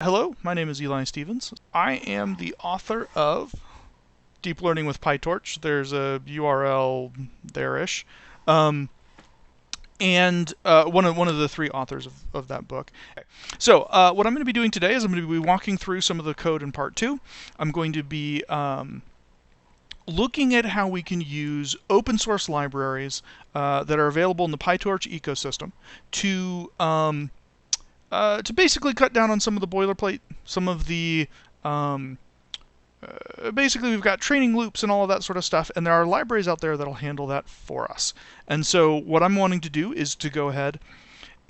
Hello, my name is Eli Stevens. I am the author of Deep Learning with PyTorch. There's a URL there-ish. And one of the three authors of that book. So what I'm going to be doing today is I'm going to be walking through some of the code in part 2. I'm going to be looking at how we can use open source libraries that are available in the PyTorch ecosystem to basically cut down on some of the boilerplate, some of the basically we've got training loops and all of that sort of stuff, and there are libraries out there that'll handle that for us. And so what I'm wanting to do is to go ahead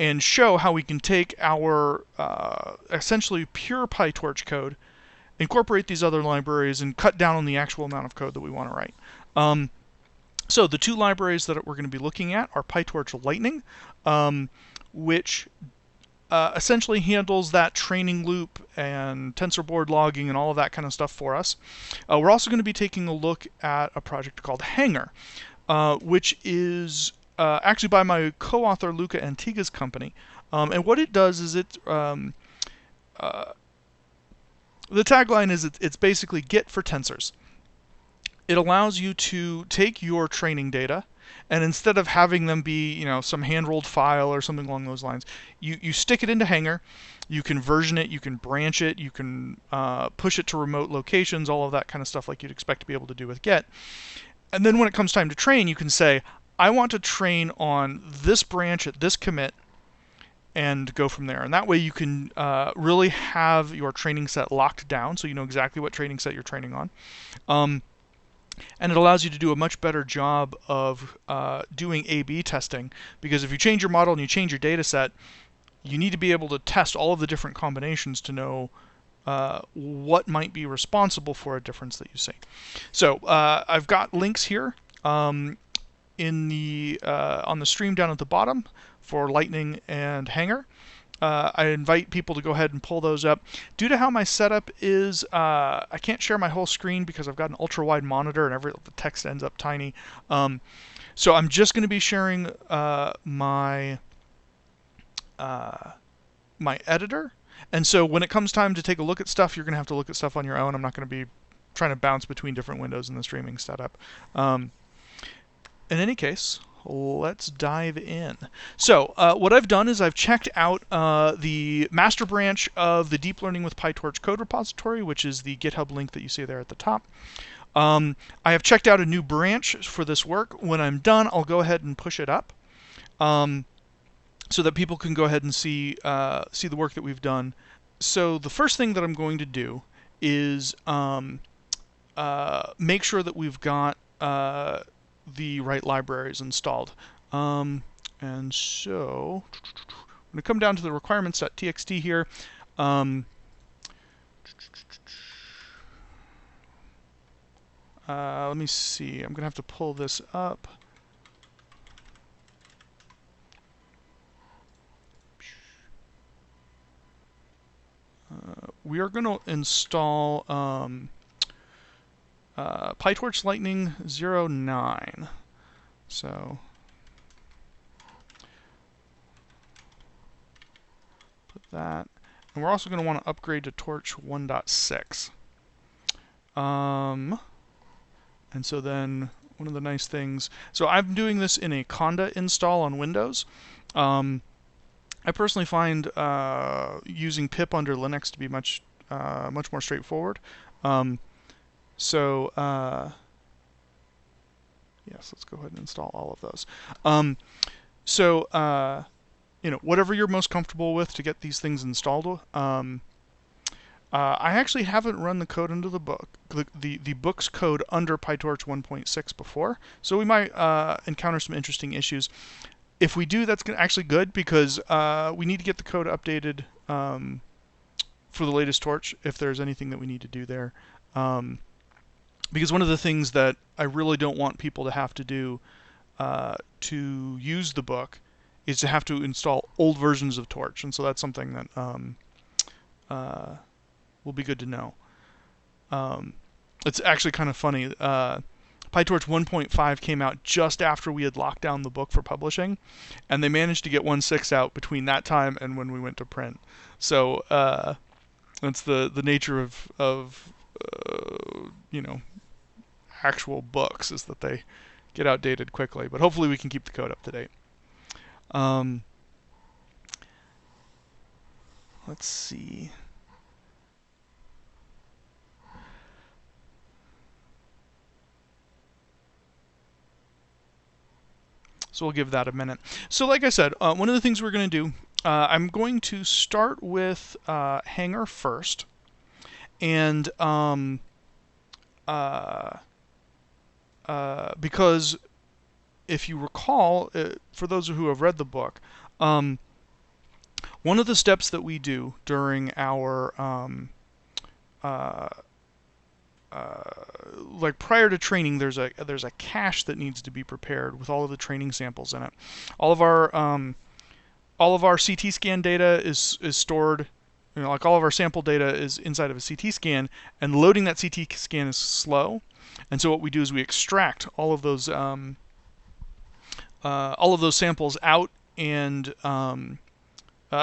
and show how we can take our essentially pure PyTorch code, incorporate these other libraries, and cut down on the actual amount of code that we want to write. So the two libraries that we're going to be looking at are PyTorch Lightning, which essentially handles that training loop and TensorBoard logging and all of that kind of stuff for us. We're also going to be taking a look at a project called Hangar, which is actually by my co-author Luca Antiga's company. And what it does is the tagline is it's basically Git for tensors. It allows you to take your training data, and instead of having them be, some hand-rolled file or something along those lines, you stick it into Hangar, you can version it, you can branch it, you can push it to remote locations, all of that kind of stuff like you'd expect to be able to do with Git. And then when it comes time to train, you can say, I want to train on this branch at this commit, and go from there. And that way you can really have your training set locked down, so you know exactly what training set you're training on. And it allows you to do a much better job of doing A/B testing, because if you change your model and you change your data set, you need to be able to test all of the different combinations to know what might be responsible for a difference that you see. So I've got links here on the stream down at the bottom for Lightning and Hangar. I invite people to go ahead and pull those up. Due to how my setup is, I can't share my whole screen because I've got an ultra-wide monitor and the text ends up tiny. So I'm just going to be sharing my editor. And so when it comes time to take a look at stuff, you're going to have to look at stuff on your own. I'm not going to be trying to bounce between different windows in the streaming setup. In any case, let's dive in. So what I've done is I've checked out the master branch of the Deep Learning with PyTorch code repository, which is the GitHub link that you see there at the top. I have checked out a new branch for this work. When I'm done, I'll go ahead and push it up so that people can go ahead and see the work that we've done. So the first thing that I'm going to do is make sure that we've got the right libraries installed. And so I'm going to come down to the requirements.txt here. Let me see. I'm going to have to pull this up. We are going to install PyTorch Lightning 09. So put that. And we're also going to want to upgrade to Torch 1.6. And so then one of the nice things, so I'm doing this in a Conda install on Windows. I personally find using pip under Linux to be much more straightforward. So yes, let's go ahead and install all of those. Whatever you're most comfortable with to get these things installed. I actually haven't run the code under the book, the book's code under PyTorch 1.6 before, so we might encounter some interesting issues. If we do, that's actually good, because we need to get the code updated for the latest Torch if there's anything that we need to do there. Because one of the things that I really don't want people to have to do to use the book is to have to install old versions of Torch, and so that's something that will be good to know. It's actually kind of funny. PyTorch 1.5 came out just after we had locked down the book for publishing, and they managed to get 1.6 out between that time and when we went to print. So That's the nature of actual books, is that they get outdated quickly. But hopefully we can keep the code up to date. Um, let's see. So we'll give that a minute. So like I said, one of the things we're going to do, I'm going to start with Hangar first. And because if you recall, for those who have read the book, one of the steps that we do during our like prior to training, there's a cache that needs to be prepared with all of the training samples in it. All of our CT scan data is stored. Like all of our sample data is inside of a CT scan, and loading that CT scan is slow. And so what we do is we extract all of those samples out and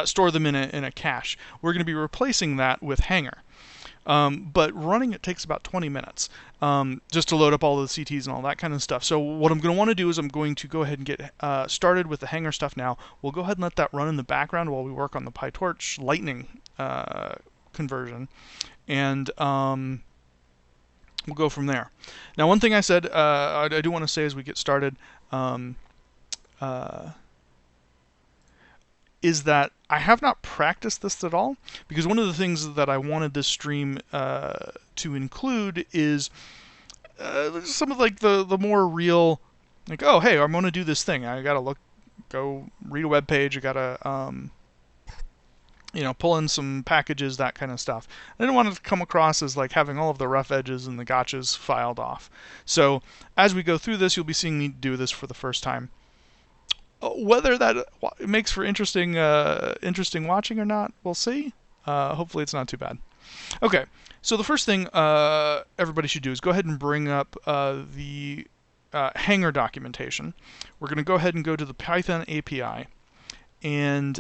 store them in a cache. We're going to be replacing that with Hangar. But running it takes about 20 minutes just to load up all the CTs and all that kind of stuff. So what I'm going to want to do is I'm going to go ahead and get started with the Hangar stuff now. We'll go ahead and let that run in the background while we work on the PyTorch Lightning conversion. And we'll go from there. Now, one thing I said I do want to say as we get started is that I have not practiced this at all, because one of the things that I wanted this stream to include is some of like the more real, like, oh hey, I'm going to do this thing. I gotta go read a web page. I gotta pull in some packages, that kind of stuff. I didn't want it to come across as like having all of the rough edges and the gotchas filed off. So as we go through this, you'll be seeing me do this for the first time. Whether that makes for interesting watching or not, we'll see. Hopefully it's not too bad. Okay, so the first thing everybody should do is go ahead and bring up the Hangar documentation. We're going to go ahead and go to the Python API, and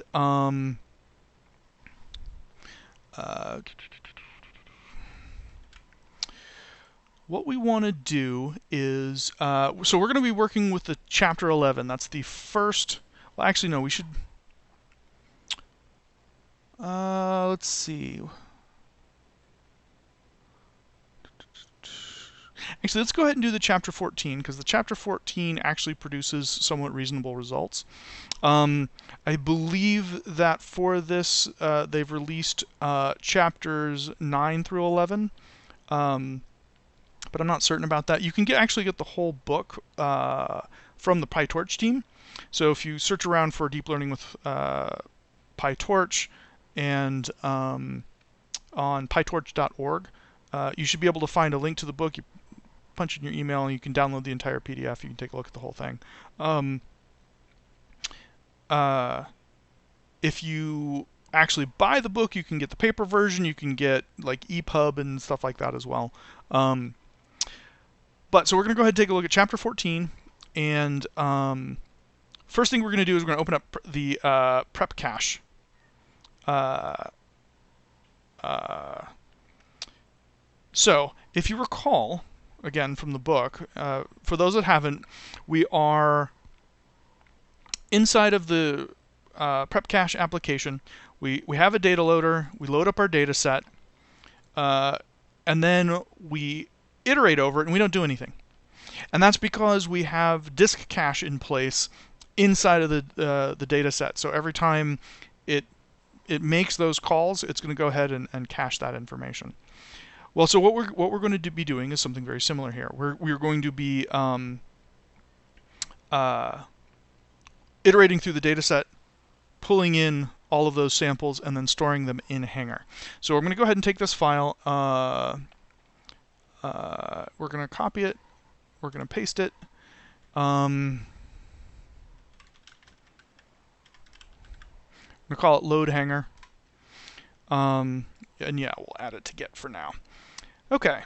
what we want to do is, so we're going to be working with the chapter 11. That's the first, well actually no, we should, let's see. Actually, let's go ahead and do the chapter 14, because the chapter 14 actually produces somewhat reasonable results. I believe that for this, they've released chapters 9 through 11. But I'm not certain about that. You can actually get the whole book from the PyTorch team. So if you search around for deep learning with PyTorch and on pytorch.org, you should be able to find a link to the book. You punch in your email and you can download the entire PDF. You can take a look at the whole thing. If you actually buy the book, you can get the paper version. You can get like EPUB and stuff like that as well. But so we're going to go ahead and take a look at chapter 14, and first thing we're going to do is we're going to open up the prep cache. So if you recall, again from the book, for those that haven't, we are inside of the prep cache application. We have a data loader. We load up our data set, and then we iterate over it, and we don't do anything. And that's because we have disk cache in place inside of the data set. So every time it makes those calls, it's going to go ahead and cache that information. Well, so what we're going to be doing is something very similar here. We're going to be iterating through the data set, pulling in all of those samples, and then storing them in Hangar. So we're going to go ahead and take this file. We're going to copy it. We're going to paste it. I'm going to call it load Hangar. And yeah, we'll add it to get for now. Okay.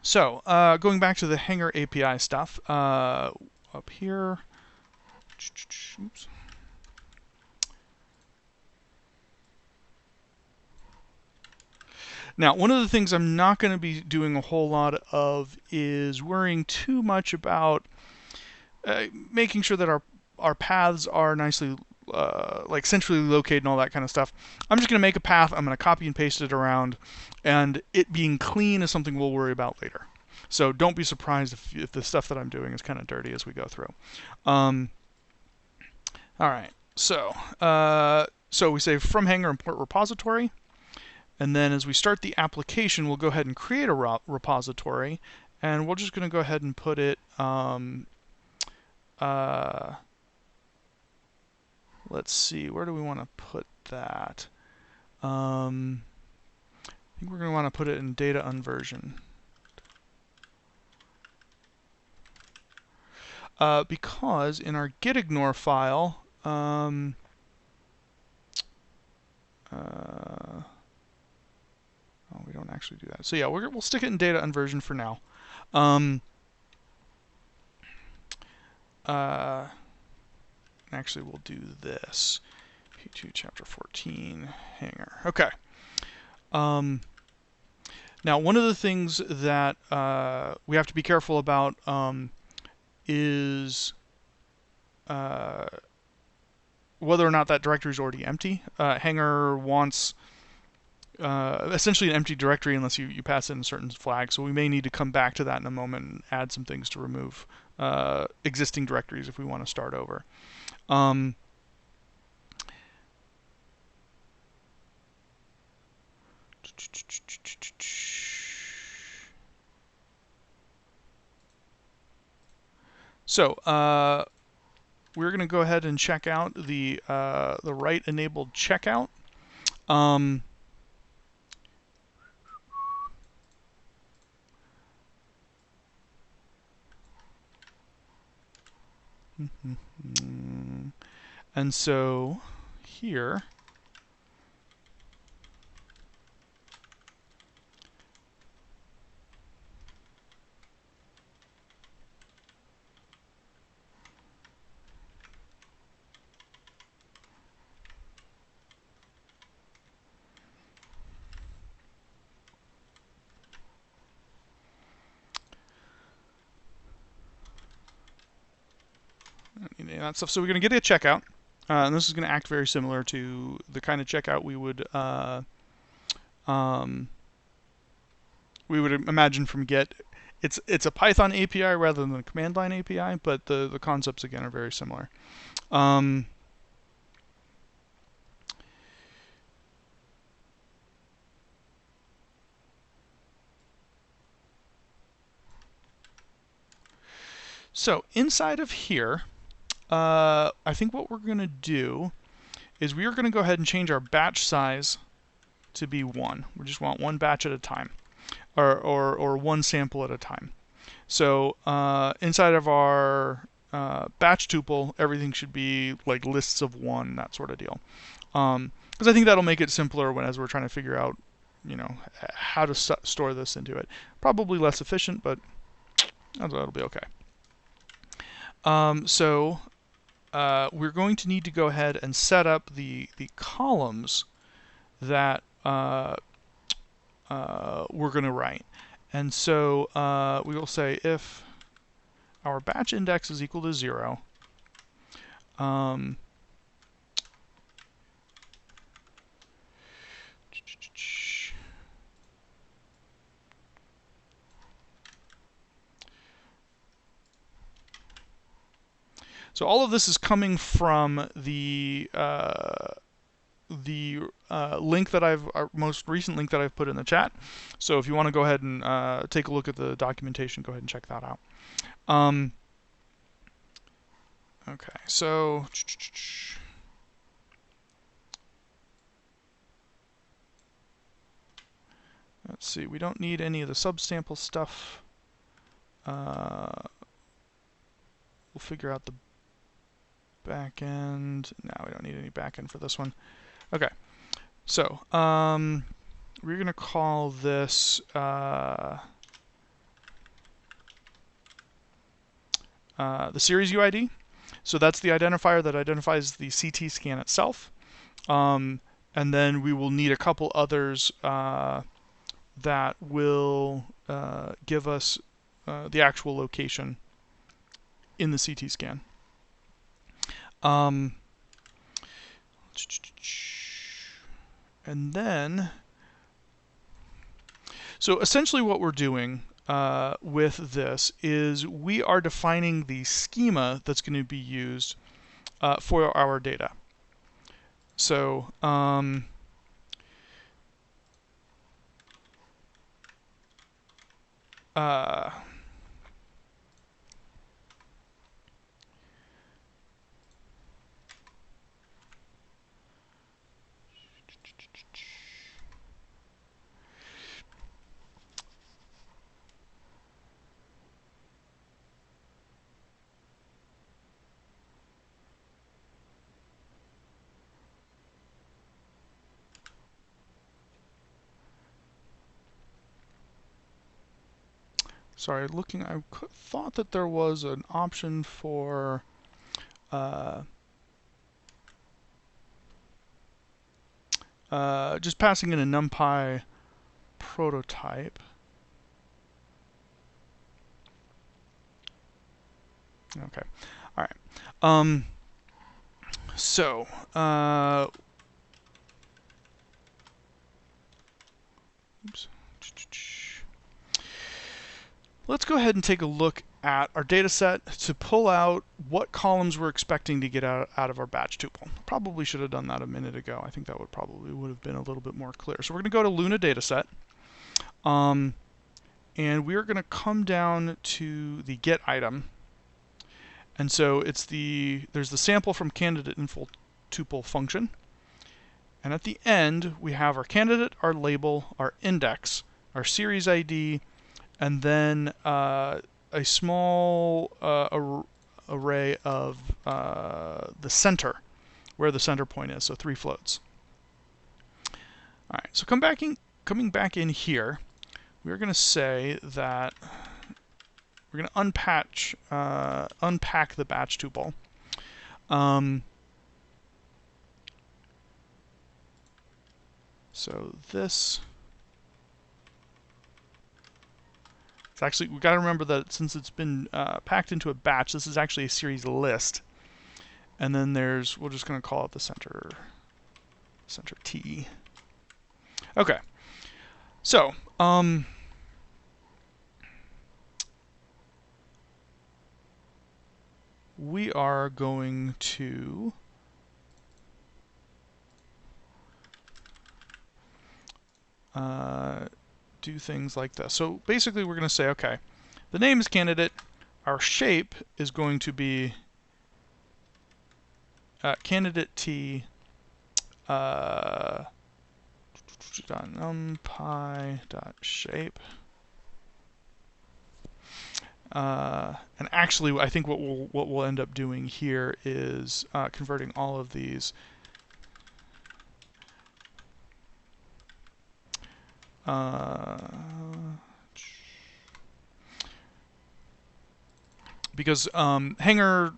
So going back to the Hangar API stuff, up here. Oops. Now, one of the things I'm not going to be doing a whole lot of is worrying too much about making sure that our paths are nicely like centrally located and all that kind of stuff. I'm just going to make a path. I'm going to copy and paste it around, and it being clean is something we'll worry about later. So don't be surprised if the stuff that I'm doing is kind of dirty as we go through. All right. So we say from Hangar import repository. And then as we start the application, we'll go ahead and create a repository. And we're just going to go ahead and put it, let's see, where do we want to put that? I think we're going to want to put it in data unversion. Because in our gitignore file, oh, we don't actually do that. So yeah, we'll stick it in data unversion for now. Actually, we'll do this. P2 chapter 14 Hangar. Okay. Now, one of the things that we have to be careful about is whether or not that directory is already empty. Hangar wants essentially an empty directory unless you pass in a certain flag. So we may need to come back to that in a moment and add some things to remove existing directories if we want to start over. So we're going to go ahead and check out the write enabled checkout. And so here, that stuff. So we're going to get a checkout, and this is going to act very similar to the kind of checkout we would imagine from Git. It's a Python API rather than a command line API, but the concepts again are very similar. So inside of here, I think what we're going to do is we are going to go ahead and change our batch size to be 1. We just want one batch at a time, or one sample at a time. So inside of our batch tuple, everything should be like lists of 1, that sort of deal. Because I think that'll make it simpler as we're trying to figure out, how to store this into it. Probably less efficient, but that'll be okay. So we're going to need to go ahead and set up the columns that we're going to write. And so we will say if our batch index is equal to 0, so all of this is coming from the link that our most recent link that I've put in the chat. So if you want to go ahead and take a look at the documentation, go ahead and check that out. Okay, so let's see. We don't need any of the subsample stuff. We'll figure out the backend. No, we don't need any backend for this one. Okay, so we're going to call this the series UID. So that's the identifier that identifies the CT scan itself. And then we will need a couple others that will give us the actual location in the CT scan. And then, so essentially what we're doing with this is we are defining the schema that's going to be used for our data. So sorry, looking, I thought that there was an option for just passing in a NumPy prototype. Okay, all right. So oops. Let's go ahead and take a look at our data set to pull out what columns we're expecting to get out of our batch tuple. Probably should have done that a minute ago. I think that would have been a little bit more clear. So we're going to go to Luna dataset, and we're going to come down to the get item. And so there's the sample from candidate info tuple function. And at the end, we have our candidate, our label, our index, our series ID, and then a small array of the center, where the center point is, so 3 floats. All right, so coming back in here, we're going to say that we're going to unpack the batch tuple. So this. It's actually, we've got to remember that since it's been packed into a batch, this is actually a series list. And then we're just going to call it the center T. Okay. So, we are going to do things like this. So basically we're going to say, okay, the name is candidate, our shape is going to be candidate T .numpy.shape. And actually, I think what we'll end up doing here is converting all of these because Hangar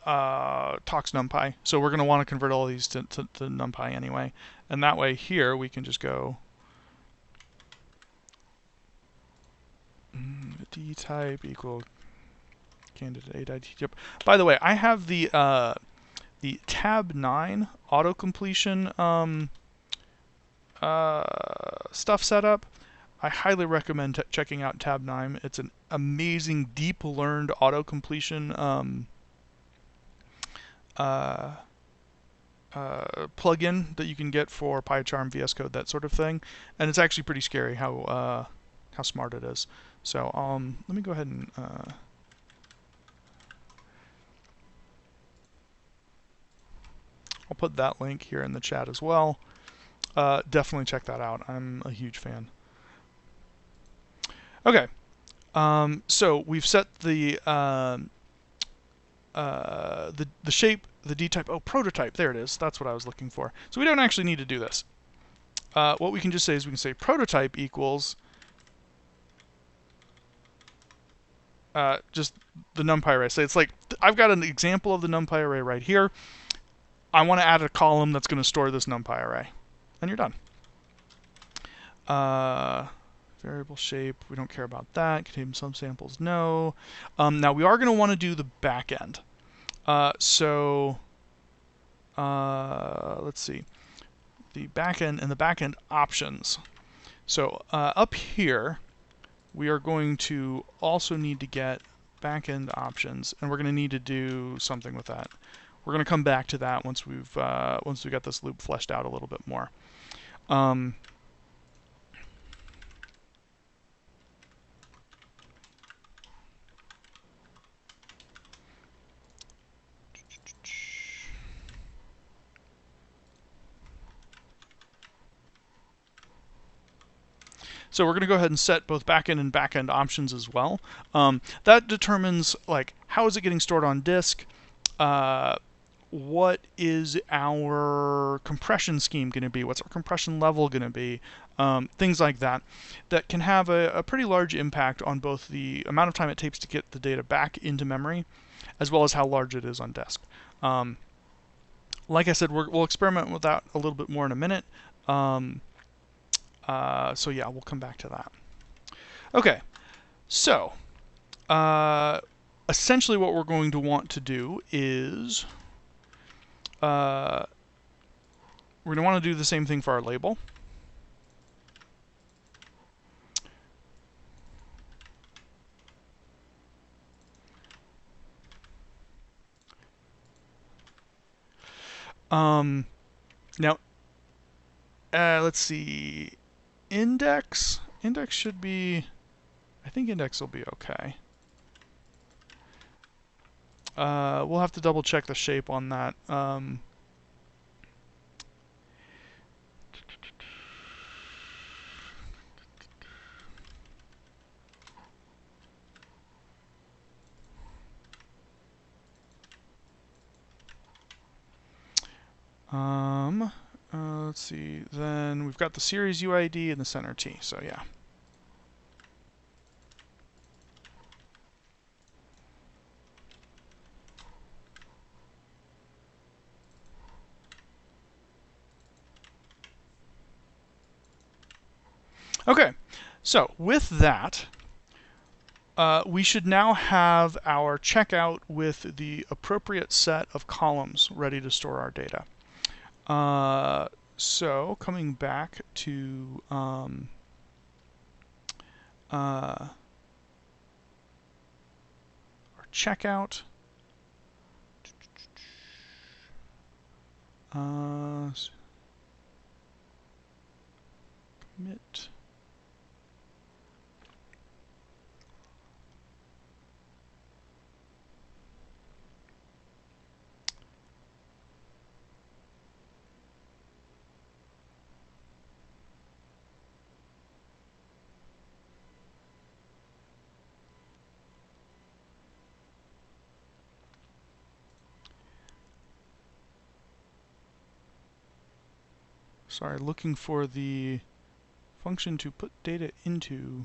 talks NumPy, so we're going to want to convert all these to NumPy anyway. And that way here we can just go D type equal candidate A.t. Yep. By the way, I have the tab 9 auto completion stuff set up. I highly recommend checking out tab 9. It's an amazing deep learned auto completion plugin that you can get for PyCharm, VS Code, that sort of thing, and it's actually pretty scary how smart it is. So let me go ahead and I'll put that link here in the chat as well. Definitely check that out. I'm a huge fan. Okay, so we've set the shape, the D type. Oh, prototype. There it is. That's what I was looking for. So we don't actually need to do this. What we can just say is we can say prototype equals just the NumPy array. So it's like I've got an example of the NumPy array right here. I want to add a column that's going to store this NumPy array, and you're done. Variable shape, we don't care about that. Contain subsamples, no. Now we are going to want to do the back end. Let's see. The back end and the back end options. So up here, we are going to also need to get back end options, and we're going to need to do something with that. We're going to come back to that once we got this loop fleshed out a little bit more. So we're going to go ahead and set both backend and backend options as well. That determines like how is it getting stored on disk, what is our compression scheme going to be, what's our compression level going to be, things like that, that can have a pretty large impact on both the amount of time it takes to get the data back into memory, as well as how large it is on disk. Like I said, we'll experiment with that a little bit more in a minute. So yeah, we'll come back to that. Okay, so essentially what we're going to want to do is we're going to want to do the same thing for our label. Now, let's see. Index should be, I think index will be okay. We'll have to double check the shape on that. Let's see. Then we've got the series UID and the center T. So yeah. Okay. So with that, we should now have our checkout with the appropriate set of columns ready to store our data. So coming back to our checkout, commit. Sorry, looking for the function to put data into.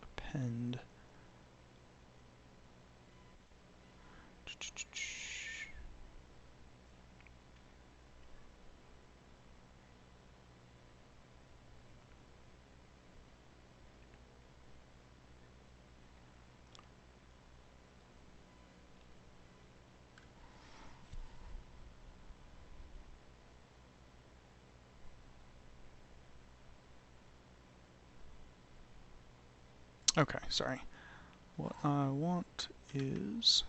Append. Okay, sorry. What I want is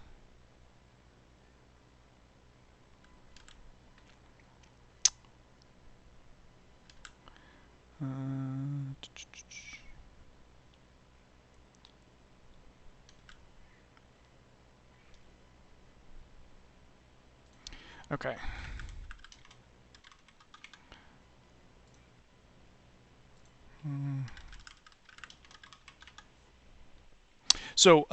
okay. So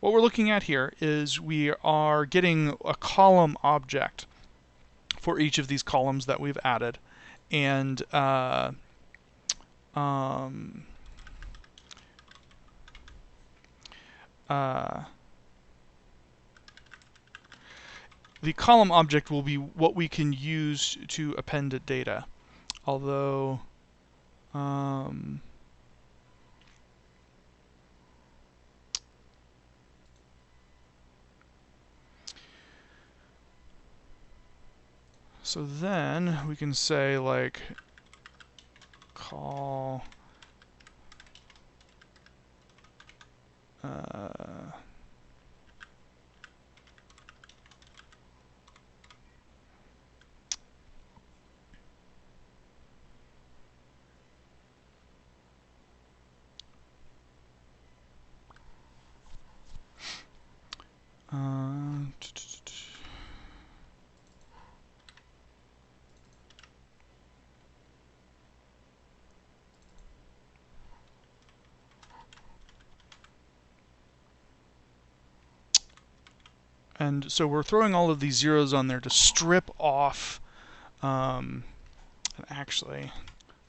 what we're looking at here is we are getting a column object for each of these columns that we've added, and the column object will be what we can use to append data. Although, so then we can say like call and so we're throwing all of these zeros on there to strip off, and actually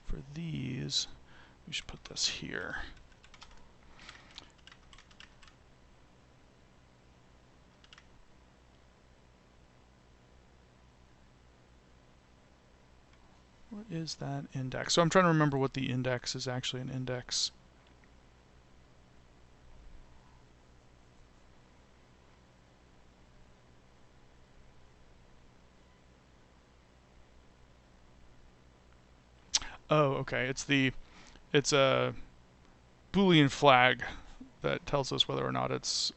for these we should put this here. What is that index? So I'm trying to remember what the index is actually an index. Oh, okay. It's a Boolean flag that tells us whether or not it's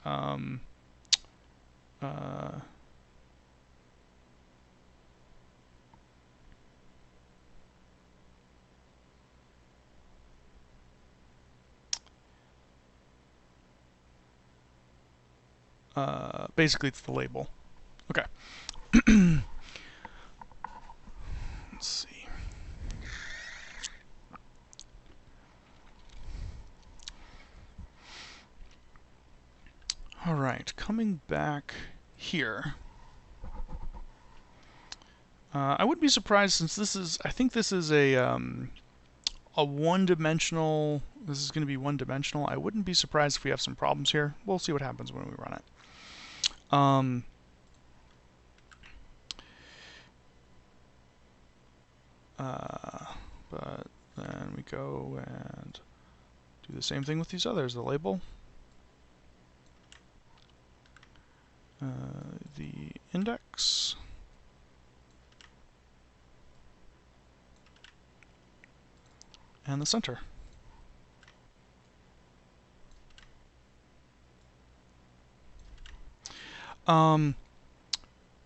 basically it's the label. Okay. Let's see. All right, coming back here. I wouldn't be surprised since this is, I think this is a one-dimensional, this is going to be one-dimensional. I wouldn't be surprised if we have some problems here. We'll see what happens when we run it. But then we go and do the same thing with these others. The label, the index, and the center.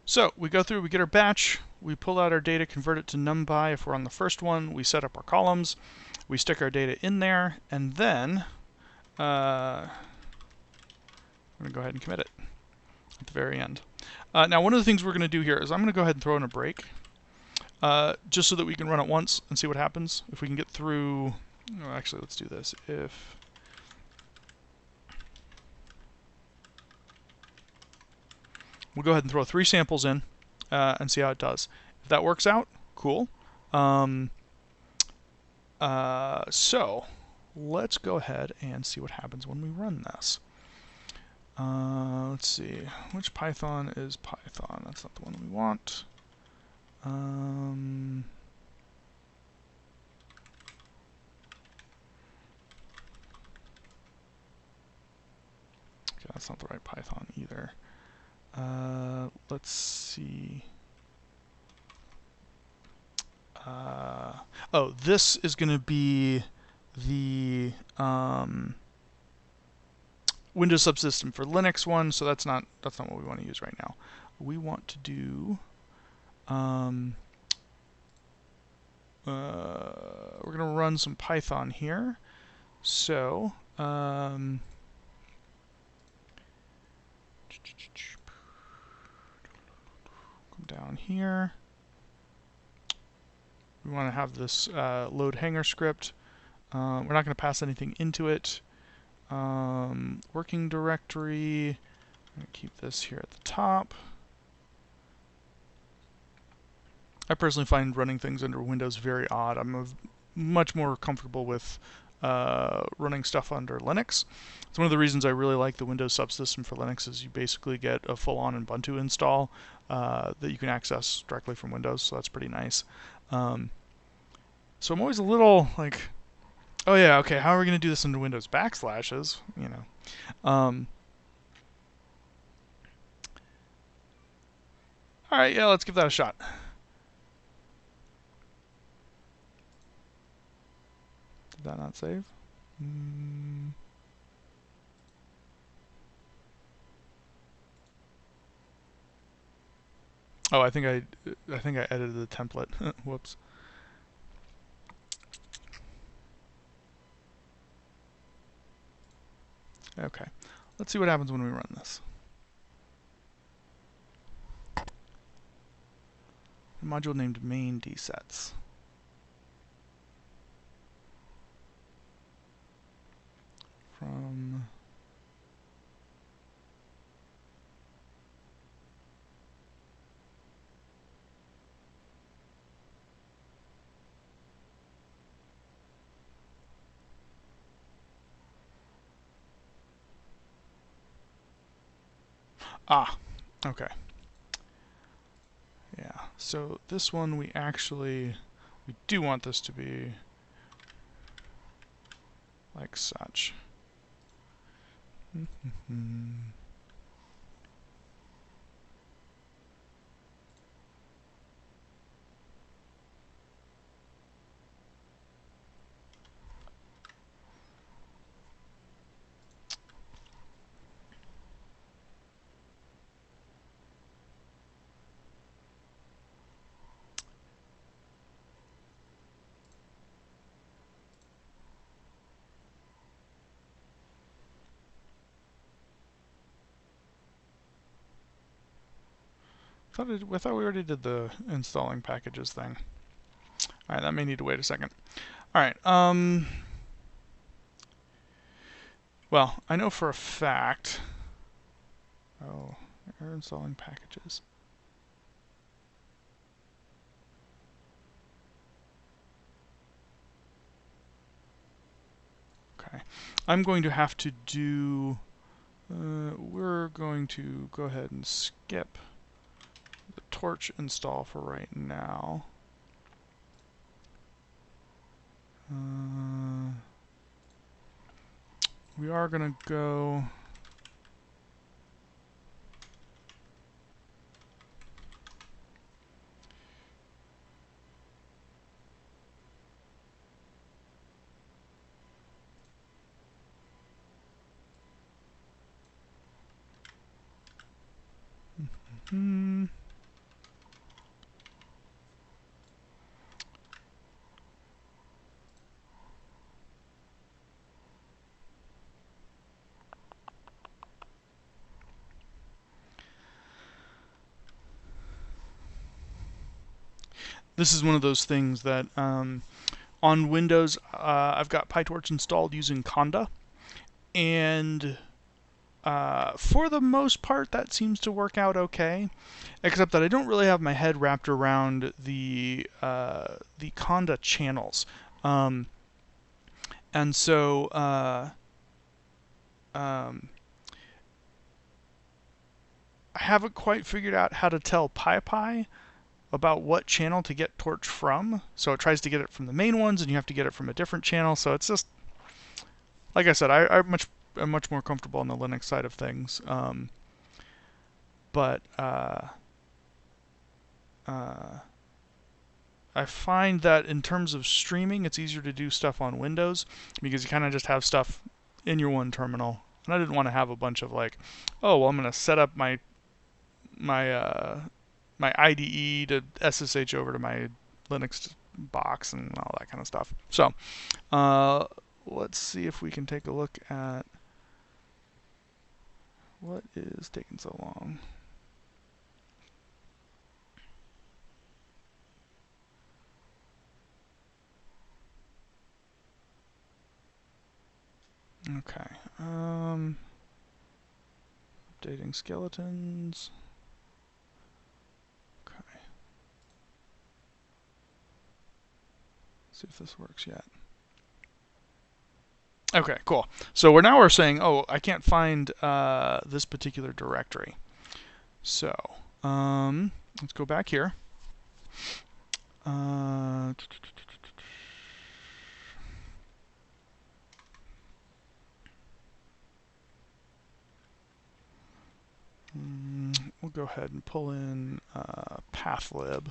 So we go through, we get our batch, we pull out our data, convert it to NumPy. If we're on the first one, we set up our columns, we stick our data in there, and then I'm going to go ahead and commit it at the very end. Now, one of the things we're going to do here is I'm going to go ahead and throw in a break, just so that we can run it once and see what happens. If we can get through, oh, actually, let's do this. If we'll go ahead and throw 3 samples in and see how it does. If that works out, cool. So let's go ahead and see what happens when we run this. Let's see, which Python is Python? That's not the one we want. Okay, that's not the right Python either. Let's see. Oh, this is going to be the Windows subsystem for Linux one, so that's not what we want to use right now. We want to do we're going to run some Python here. So come down here. We want to have this load Hangar script. We're not going to pass anything into it. Working directory. I'm going to keep this here at the top. I personally find running things under Windows very odd. I'm much more comfortable with running stuff under Linux. It's one of the reasons I really like the Windows subsystem for Linux is you basically get a full-on Ubuntu install that you can access directly from Windows, so that's pretty nice. So I'm always a little like, oh yeah, okay, how are we going to do this under Windows backslashes? You know. All right, yeah, let's give that a shot. Did that not save? Oh, I think I edited the template. Whoops. Okay, let's see what happens when we run this. A module named main dsets. From okay. Yeah, so this one we do want this to be like such. I thought we already did the installing packages thing. All right, that may need to wait a second. All right. Well, I know for a fact. Oh, error installing packages. Okay, I'm going to have to do. We're going to go ahead and skip the Torch install for right now. We are going to go. This is one of those things that on Windows, I've got PyTorch installed using Conda, and for the most part, that seems to work out okay. Except that I don't really have my head wrapped around the Conda channels, and so I haven't quite figured out how to tell PyPy about what channel to get Torch from. So it tries to get it from the main ones, and you have to get it from a different channel. So it's just, like I said, I'm much more comfortable on the Linux side of things. But I find that in terms of streaming, it's easier to do stuff on Windows because you kind of just have stuff in your one terminal. And I didn't want to have a bunch of like, oh, well, I'm going to set up my IDE to SSH over to my Linux box and all that kind of stuff. So let's see if we can take a look at what is taking so long. Okay. Updating skeletons. Okay. See if this works yet. Okay, cool. So we're saying, oh, I can't find this particular directory. So let's go back here. We'll go ahead and pull in pathlib.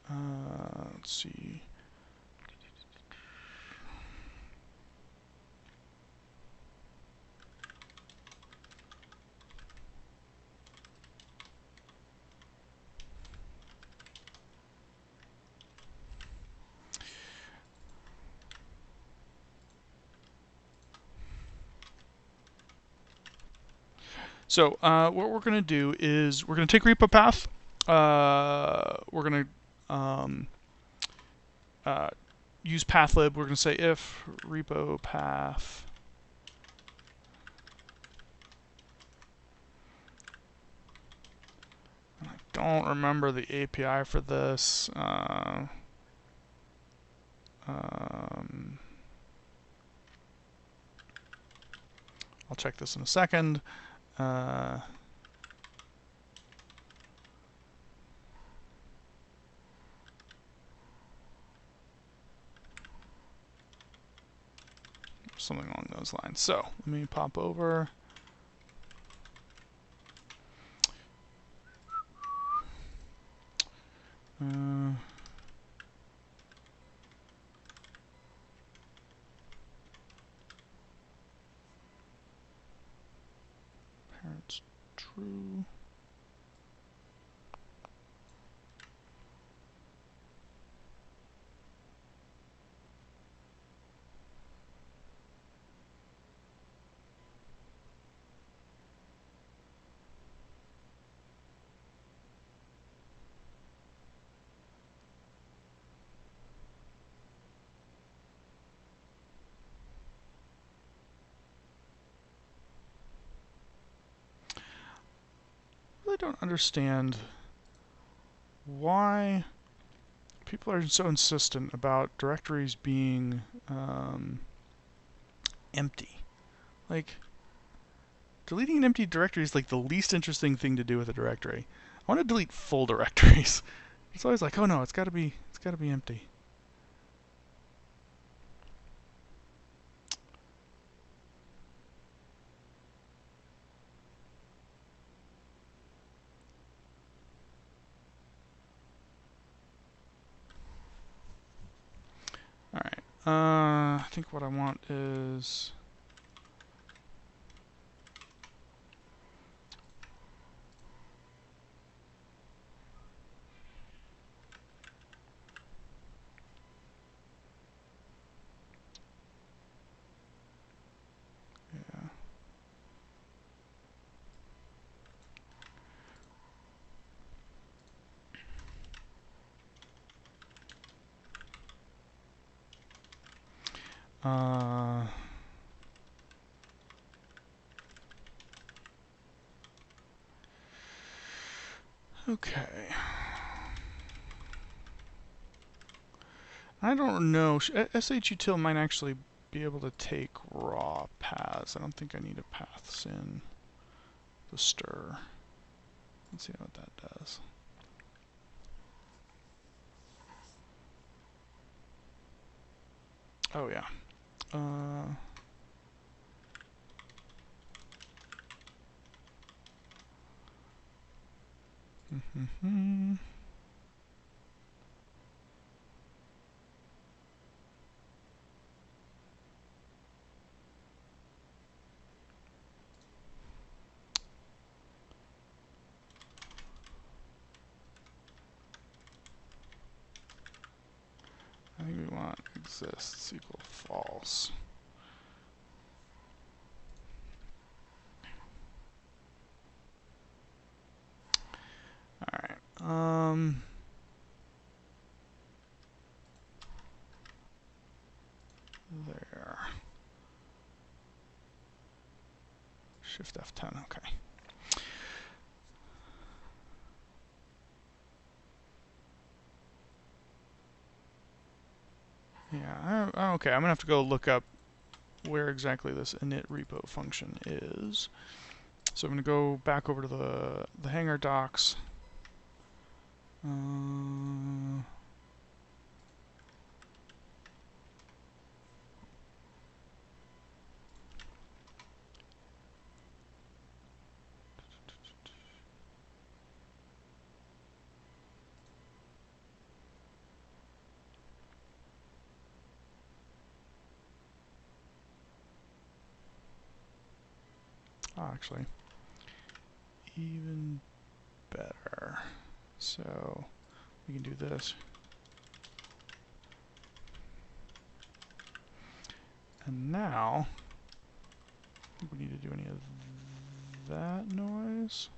Let's see. So what we're going to do is we're going to take repo path. We're going to use pathlib. We're going to say if repo path I don't remember the API for this. I'll check this in a second. Something along those lines. So let me pop over. Parents true. I really don't understand why people are so insistent about directories being empty. Like, deleting an empty directory is like the least interesting thing to do with a directory. I want to delete full directories. It's always like, oh no, it's got to be empty. All right. I think what I want is okay. I don't know. SHUtil might actually be able to take raw paths. I don't think I need a paths in the stir. Let's see what that does. Oh yeah. I think we want exists equal false. All right. There. Shift F10, okay. Yeah, okay, I'm gonna have to go look up where exactly this init repo function is. So I'm gonna go back over to the Hangar docs. Actually, even better. So we can do this. And now, I think we need to do any of that noise.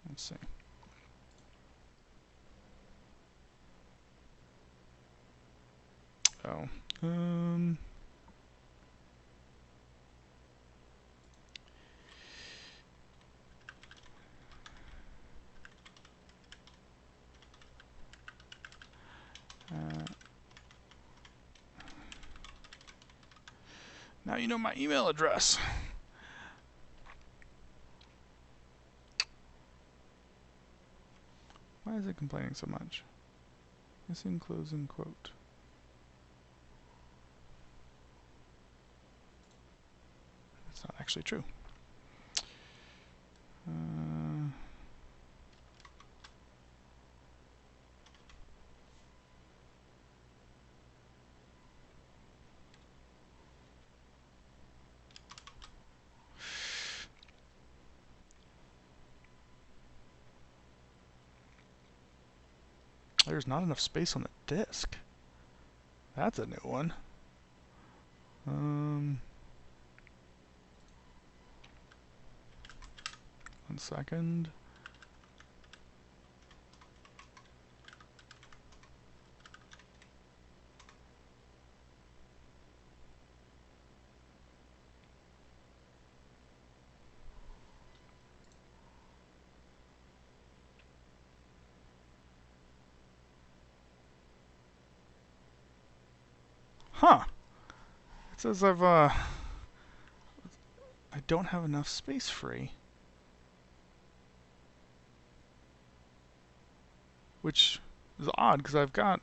Let's see. Oh, now you know my email address. Why is it complaining so much? Missing closing quote. That's not actually true. There's not enough space on the disk. That's a new one. One second. Huh. It says I don't have enough space free. Which is odd, because I've got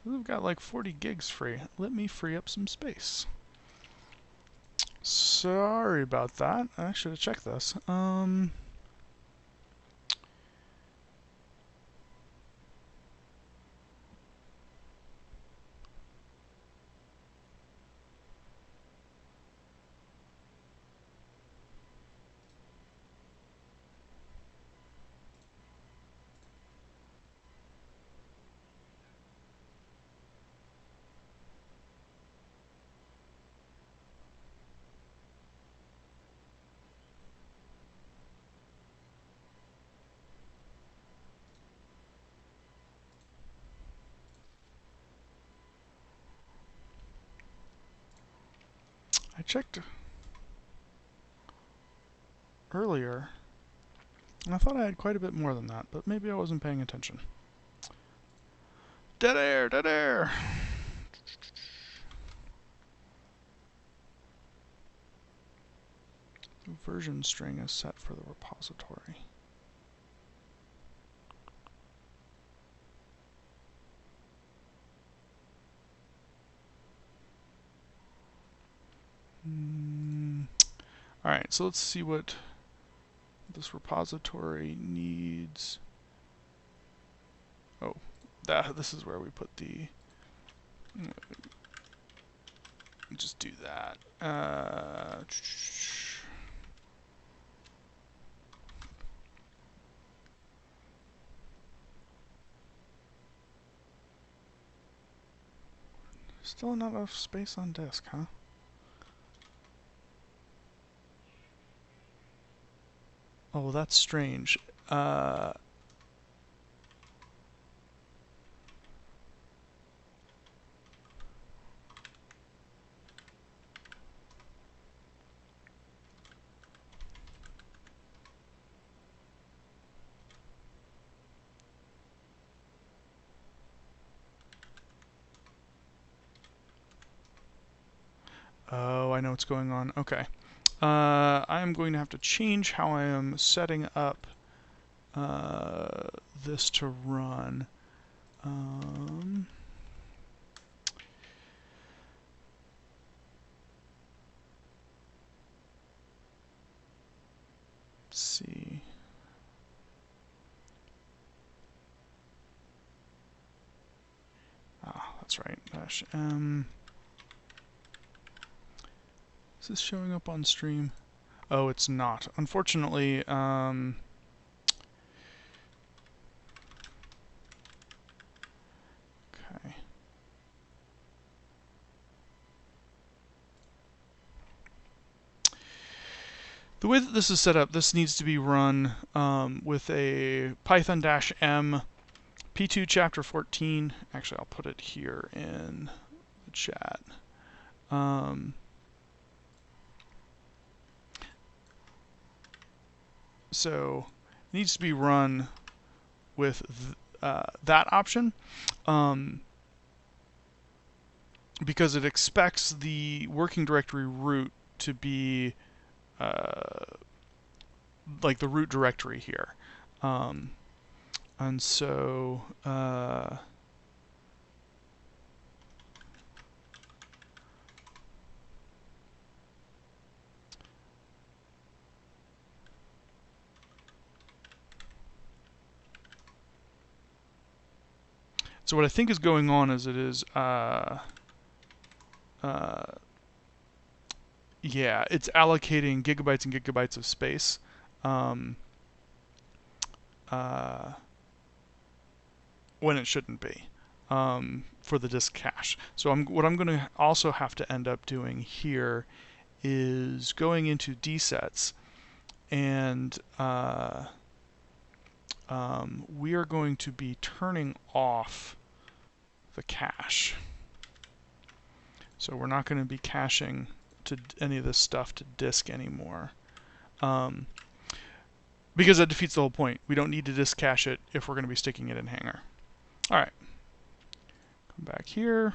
we've got like 40 gigs free. Let me free up some space. Sorry about that. I should have checked this. I checked earlier, and I thought I had quite a bit more than that, but maybe I wasn't paying attention. Dead air! Dead air! The version string is set for the repository. Alright, so let's see what this repository needs. Oh, this is where we put the... just do that. Still not enough space on disk, huh? Oh, that's strange. Oh, I know what's going on. Okay. I am going to have to change how I am setting up this to run. Let's see. Ah, that's right. -m. Is this showing up on stream? Oh, it's not. Unfortunately, okay. The way that this is set up, this needs to be run with a Python-M P2 chapter 14. Actually, I'll put it here in the chat. So it needs to be run with that option because it expects the working directory root to be like the root directory here. And so so what I think is going on is it is yeah, it's allocating gigabytes and gigabytes of space when it shouldn't be for the disk cache. So what I'm going to also have to end up doing here is going into dsets, and we are going to be turning off the cache. So we're not going to be caching to any of this stuff to disk anymore. Because that defeats the whole point. We don't need to disk cache it if we're going to be sticking it in Hangar. All right. Come back here.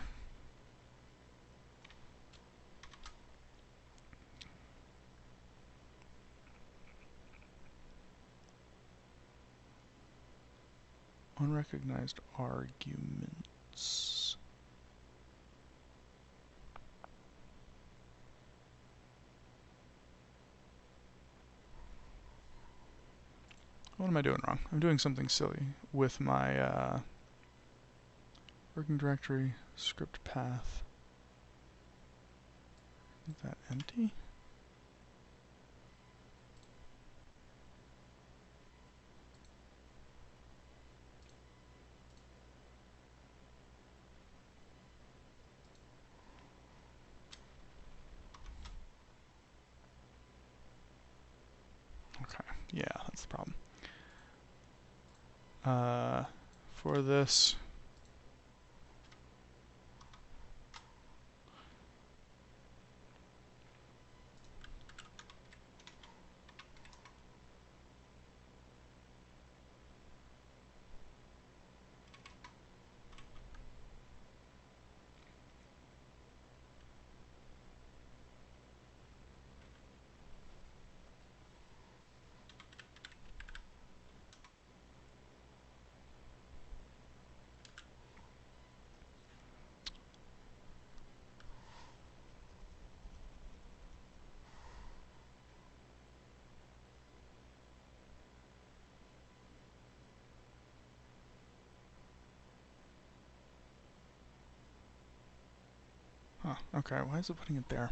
Unrecognized arguments. What am I doing wrong? I'm doing something silly with my working directory script path. Is that empty? Okay, yeah, that's the problem. For this, huh, okay, why is it putting it there?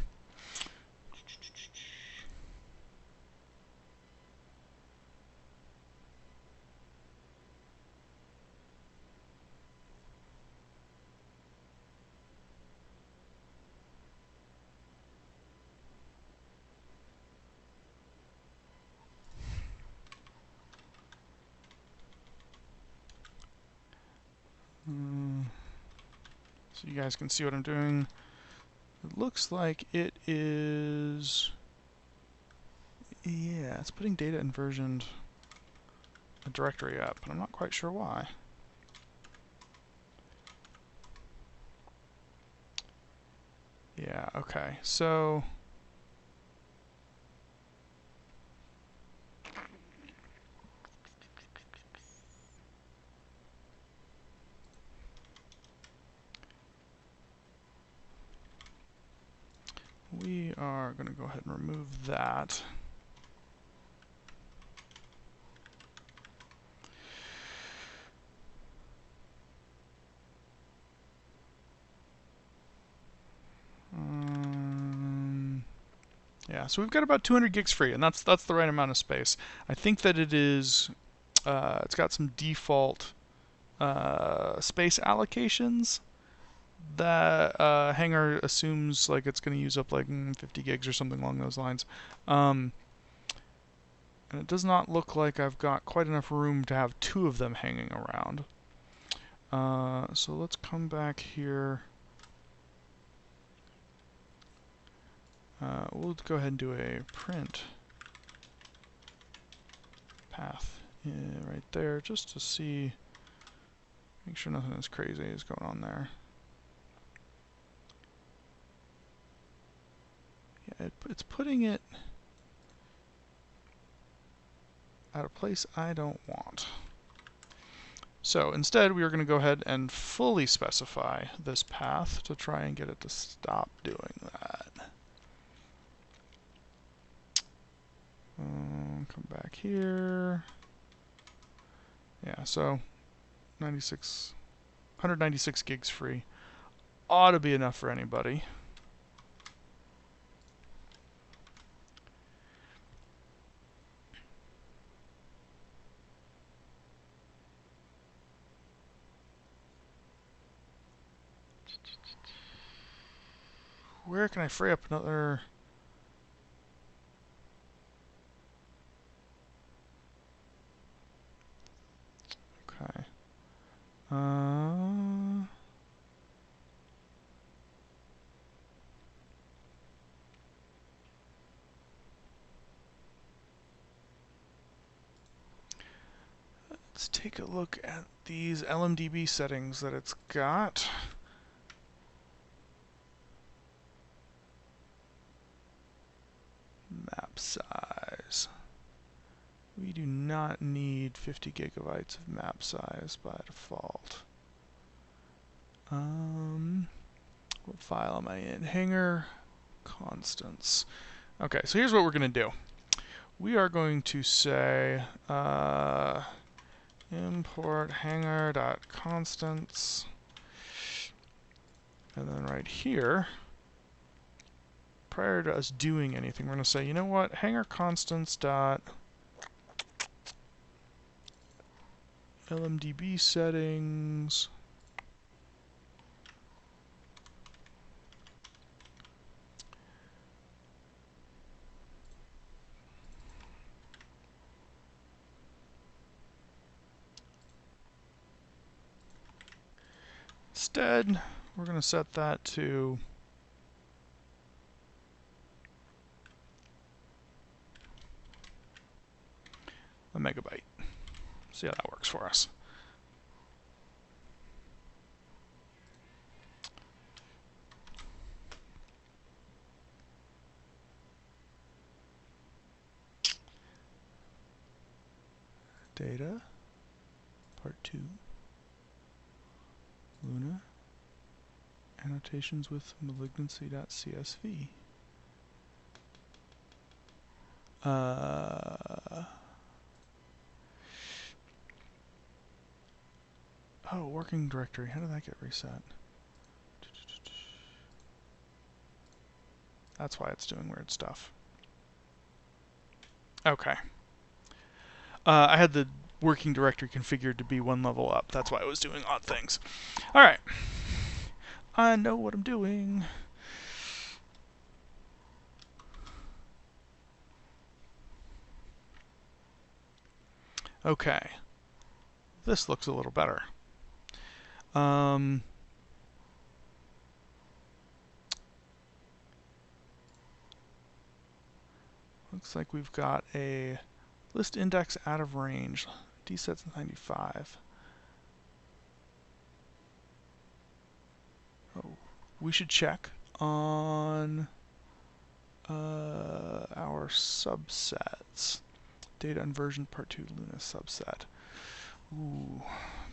so you guys can see what I'm doing. It looks like it is, yeah, it's putting data inversioned a directory up, but I'm not quite sure why. Yeah, okay, so we are going to go ahead and remove that. Yeah, so we've got about 200 gigs free, and that's the right amount of space. I think that it is, it's got some default space allocations that Hangar assumes like it's going to use up like 50 gigs or something along those lines. And it does not look like I've got quite enough room to have two of them hanging around. So let's come back here. We'll go ahead and do a print path right there just to see, make sure nothing as crazy is going on there. Yeah, it's putting it at a place I don't want. So instead we are going to go ahead and fully specify this path to try and get it to stop doing that. Come back here. Yeah, so 196 gigs free. Ought to be enough for anybody. Where can I free up another? Okay. Let's take a look at these LMDB settings that it's got. Map size. We do not need 50 gigabytes of map size by default. What file am I in? Hangar constants. Okay, so here's what we're going to do. We are going to say import hangar.constants, and then right here, prior to us doing anything, we're going to say, you know what, hangar constants dot LMDB settings. Instead, we're going to set that to a megabyte. See how that works for us. Data, part 2, Luna, annotations with malignancy.csv. Oh, working directory. How did that get reset? That's why it's doing weird stuff. Okay. I had the working directory configured to be one level up. That's why I was doing odd things. All right. I know what I'm doing. Okay. This looks a little better. Looks like we've got a list index out of range. Dset's 95. Oh, we should check on our subsets. Data inversion part 2 Luna subset. Ooh,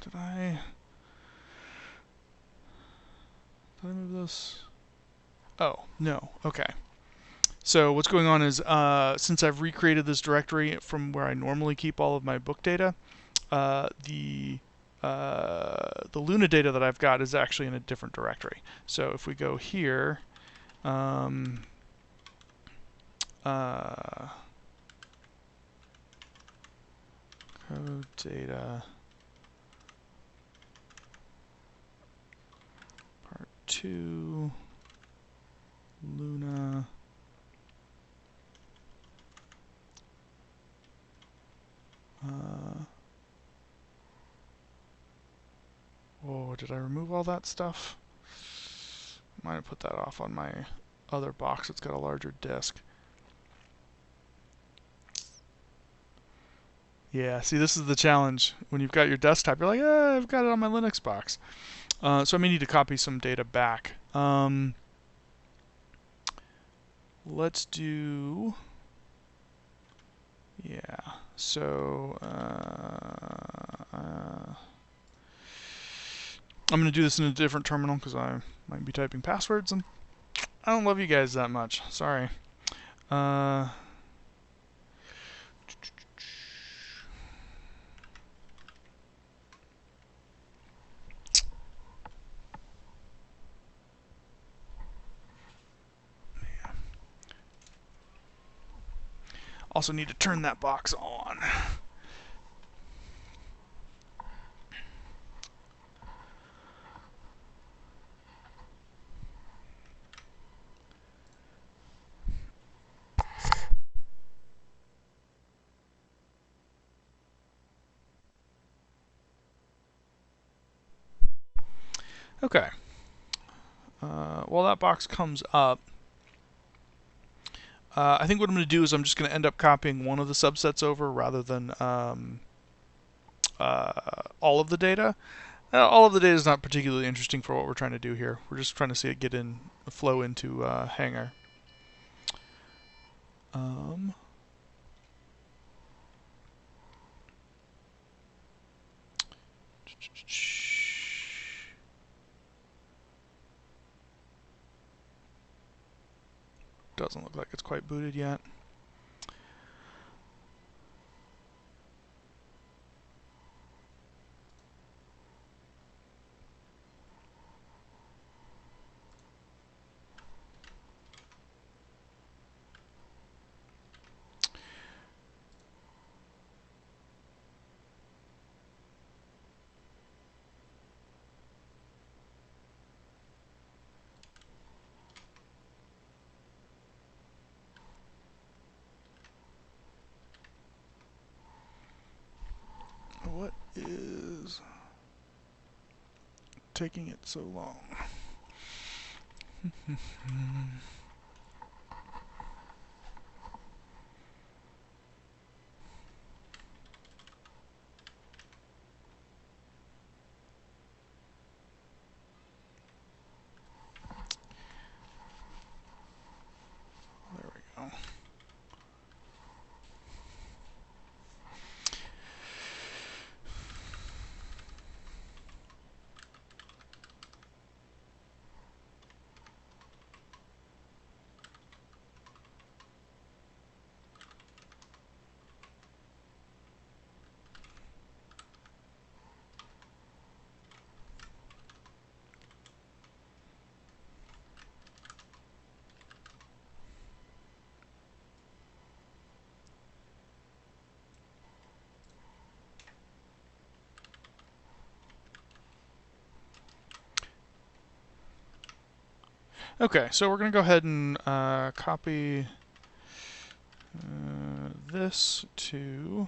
did I move this? Oh, no. Okay. So what's going on is since I've recreated this directory from where I normally keep all of my book data, the Luna data that I've got is actually in a different directory. So if we go here, code data part 2 Luna oh, did I remove all that stuff? Might have put that off on my other box. It's got a larger disk. Yeah, see, this is the challenge. When you've got your desktop, you're like, I've got it on my Linux box. So I may need to copy some data back. Let's do... Yeah, so... I'm going to do this in a different terminal because I might be typing passwords, and I don't love you guys that much. Sorry. Also need to turn that box on. Okay. While that box comes up, I think what I'm going to do is I'm just going to end up copying one of the subsets over rather than all of the data. All of the data is not particularly interesting for what we're trying to do here. We're just trying to see it flow into Hangar. Doesn't look like it's quite booted yet. What is taking it so long? There we go. Okay, so we're going to go ahead and copy this to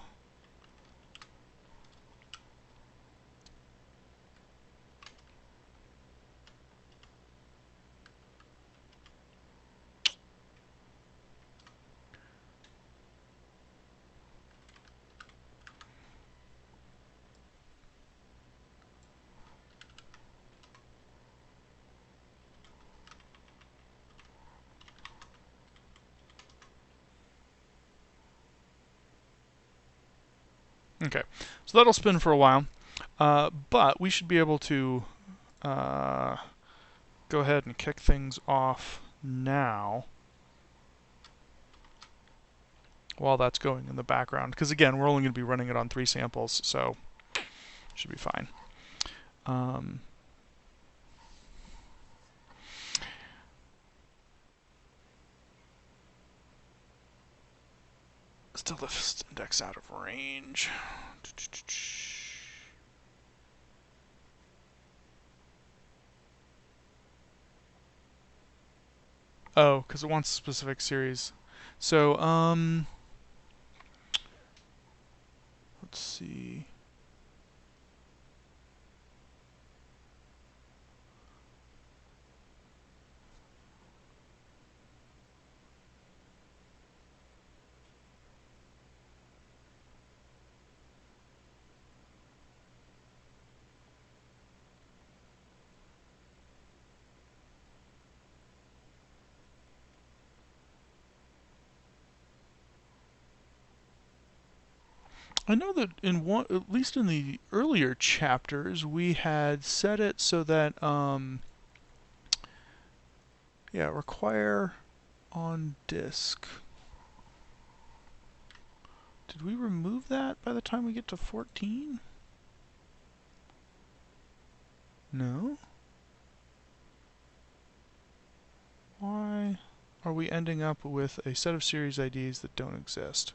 Okay, so that'll spin for a while, but we should be able to go ahead and kick things off now while that's going in the background, because again, we're only going to be running it on 3 samples, so should be fine. Still the index out of range. Oh, because it wants a specific series. So, let's see. I know that in one, at least in the earlier chapters, we had set it so that, yeah, require on disk. Did we remove that by the time we get to 14? No? Why are we ending up with a set of series IDs that don't exist?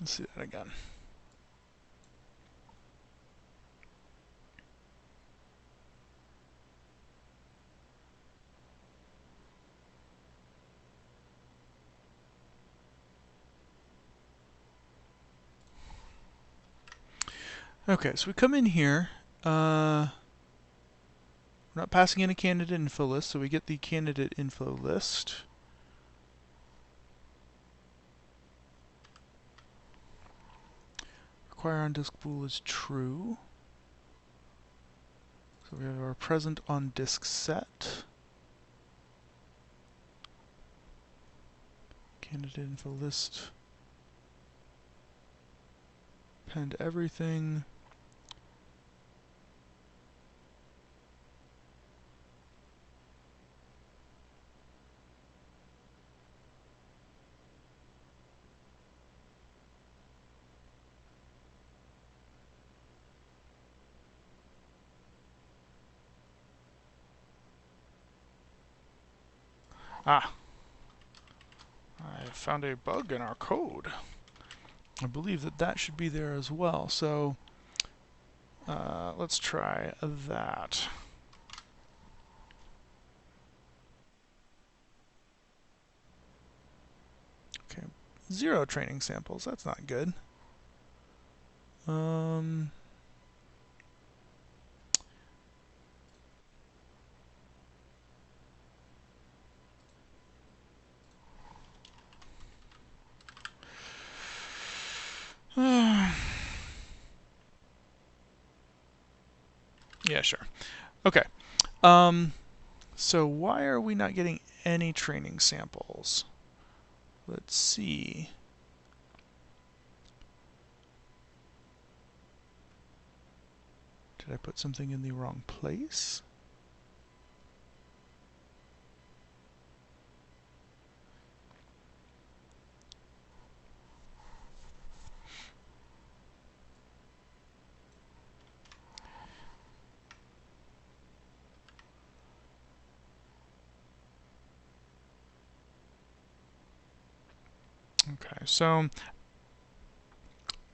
Let's see that again. Okay, so we come in here. We're not passing in a candidate info list, so we get the candidate info list. Require on disk bool is true. So we have our present on disk set. Candidate info list. Append everything. Ah, I found a bug in our code. I believe that that should be there as well. So let's try that. Okay, 0 training samples. That's not good. Yeah, sure. Okay. So why are we not getting any training samples? Let's see. Did I put something in the wrong place? Okay, so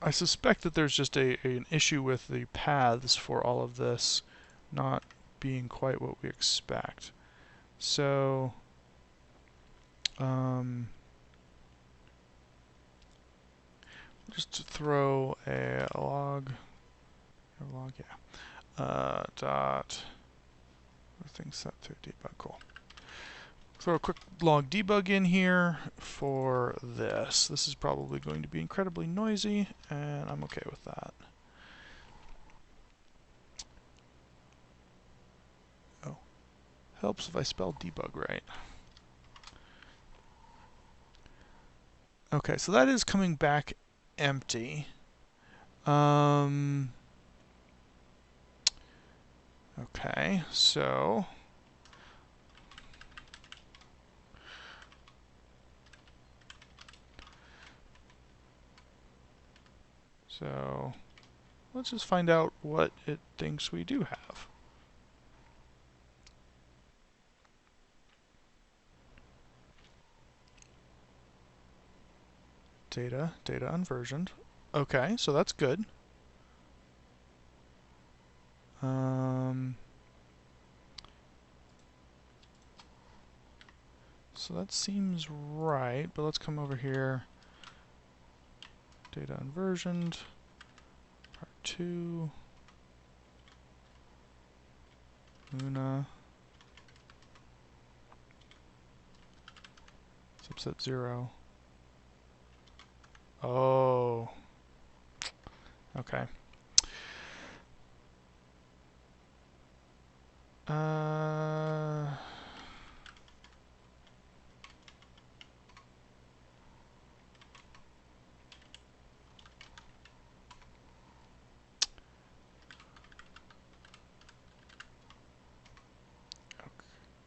I suspect that there's just an issue with the paths for all of this not being quite what we expect. So, just throw a log, dot, thing set to debug, cool. Throw a quick log debug in here for this. This is probably going to be incredibly noisy, and I'm okay with that. Oh, helps if I spell debug right. Okay, so that is coming back empty. Okay, so let's just find out what it thinks we do have. Data unversioned. Okay, so that's good. So that seems right, but let's come over here. Data unversioned, part 2, Luna, subset 0. Oh, okay.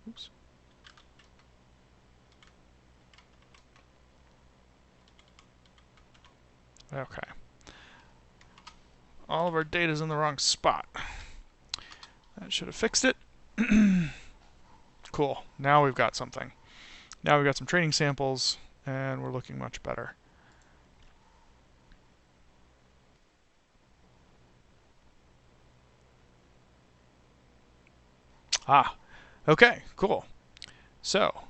Oops. Okay. All of our data's in the wrong spot. That should have fixed it. Cool. Now we've got something. Now we've got some training samples, and we're looking much better. Ah, okay, cool. So,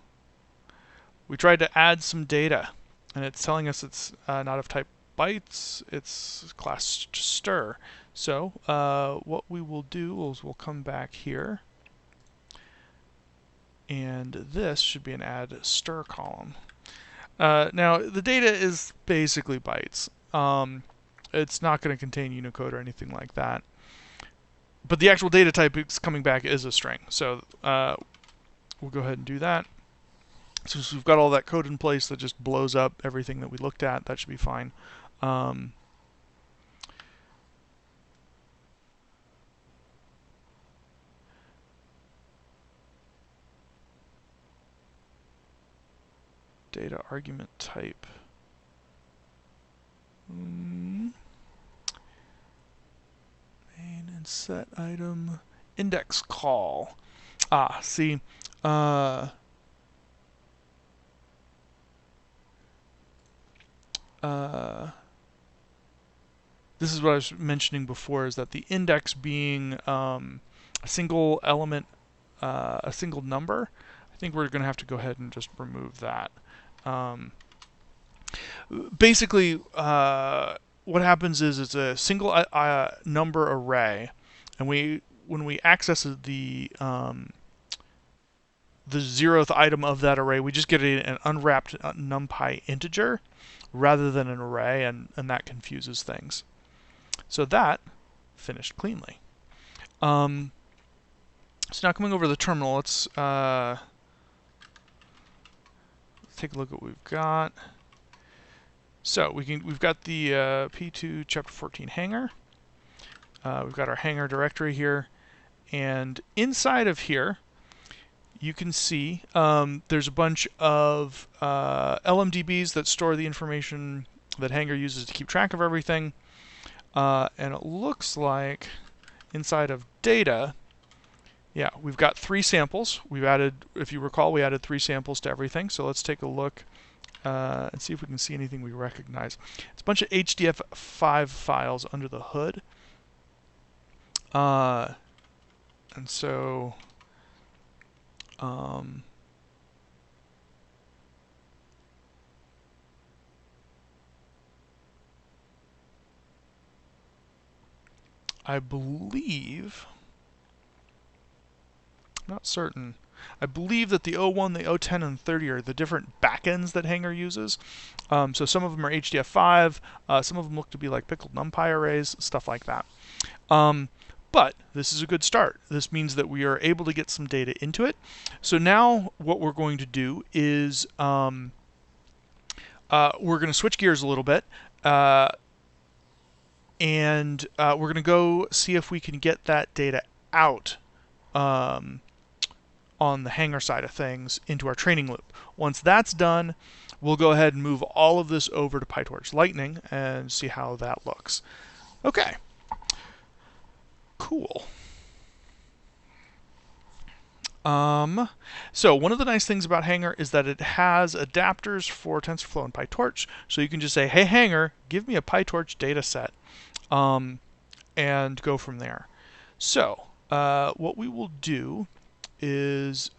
we tried to add some data, and it's telling us it's not of type bytes, it's class str. So, what we will do is we'll come back here, and this should be an add str column. Now, the data is basically bytes. It's not going to contain Unicode or anything like that. But the actual data type it's coming back is a string. So we'll go ahead and do that. So we've got all that code in place that just blows up everything that we looked at. That should be fine. Data argument type. Main and set item index call. Ah, see. This is what I was mentioning before, is that the index being a single element, a single number, I think we're going to have to go ahead and just remove that. Basically, what happens is it's a single number array, and when we access the 0th item of that array, we just get an unwrapped NumPy integer rather than an array, and that confuses things. So that finished cleanly. So now coming over to the terminal, let's take a look at what we've got. So we've got the P2 Chapter 14 Hangar. We've got our Hangar directory here, and inside of here, you can see there's a bunch of LMDBs that store the information that Hangar uses to keep track of everything. And it looks like inside of data, yeah, we've got 3 samples. We've added, if you recall, we added 3 samples to everything. So let's take a look and see if we can see anything we recognize. It's a bunch of HDF5 files under the hood. And so I believe, not certain, I believe that the O1, the O10, and 30 are the different backends that Hangar uses. So some of them are HDF5, some of them look to be like pickled NumPy arrays, stuff like that. But this is a good start. This means that we are able to get some data into it. So now what we're going to do is we're going to switch gears a little bit. And we're going to go see if we can get that data out on the Hangar side of things into our training loop. Once that's done, we'll go ahead and move all of this over to PyTorch Lightning and see how that looks. Okay, cool. So one of the nice things about Hangar is that it has adapters for TensorFlow and PyTorch. So you can just say, hey, Hangar, give me a PyTorch data set, and go from there. So what we will do is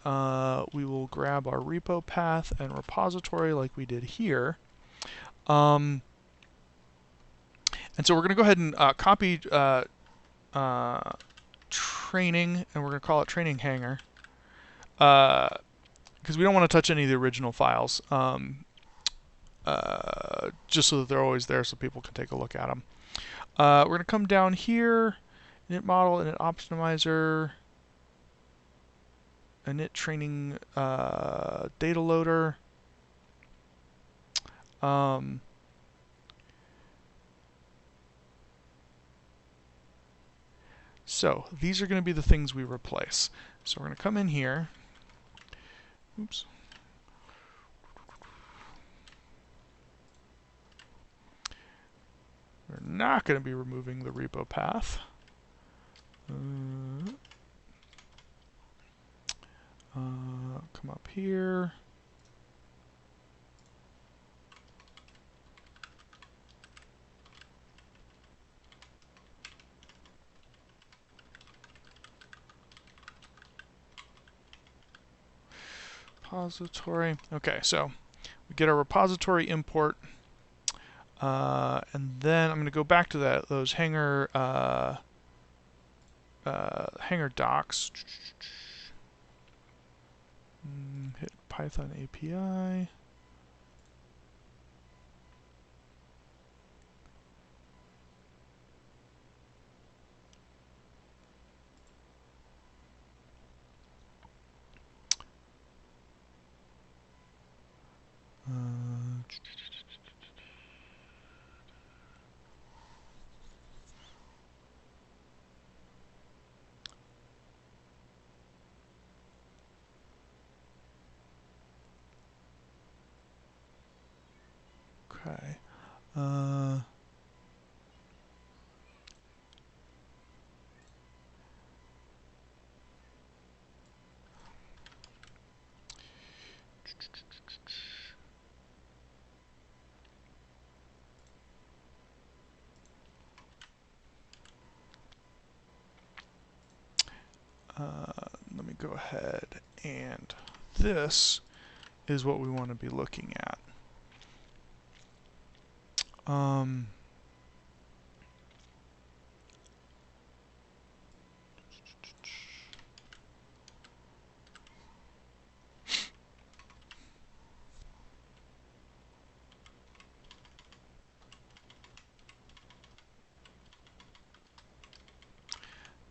we will grab our repo path and repository like we did here. And so we're going to go ahead and copy training, and we're going to call it training Hangar. Because we don't want to touch any of the original files, just so that they're always there so people can take a look at them. We're going to come down here, init model, init optimizer, init training data loader. So these are going to be the things we replace. So we're going to come in here. Oops. We're not going to be removing the repo path. Come up here. Repository. Okay, so we get our repository import, and then I'm going to go back to those Hangar Hangar docs. Hit Python API. Okay. Let me go ahead, and this is what we want to be looking at.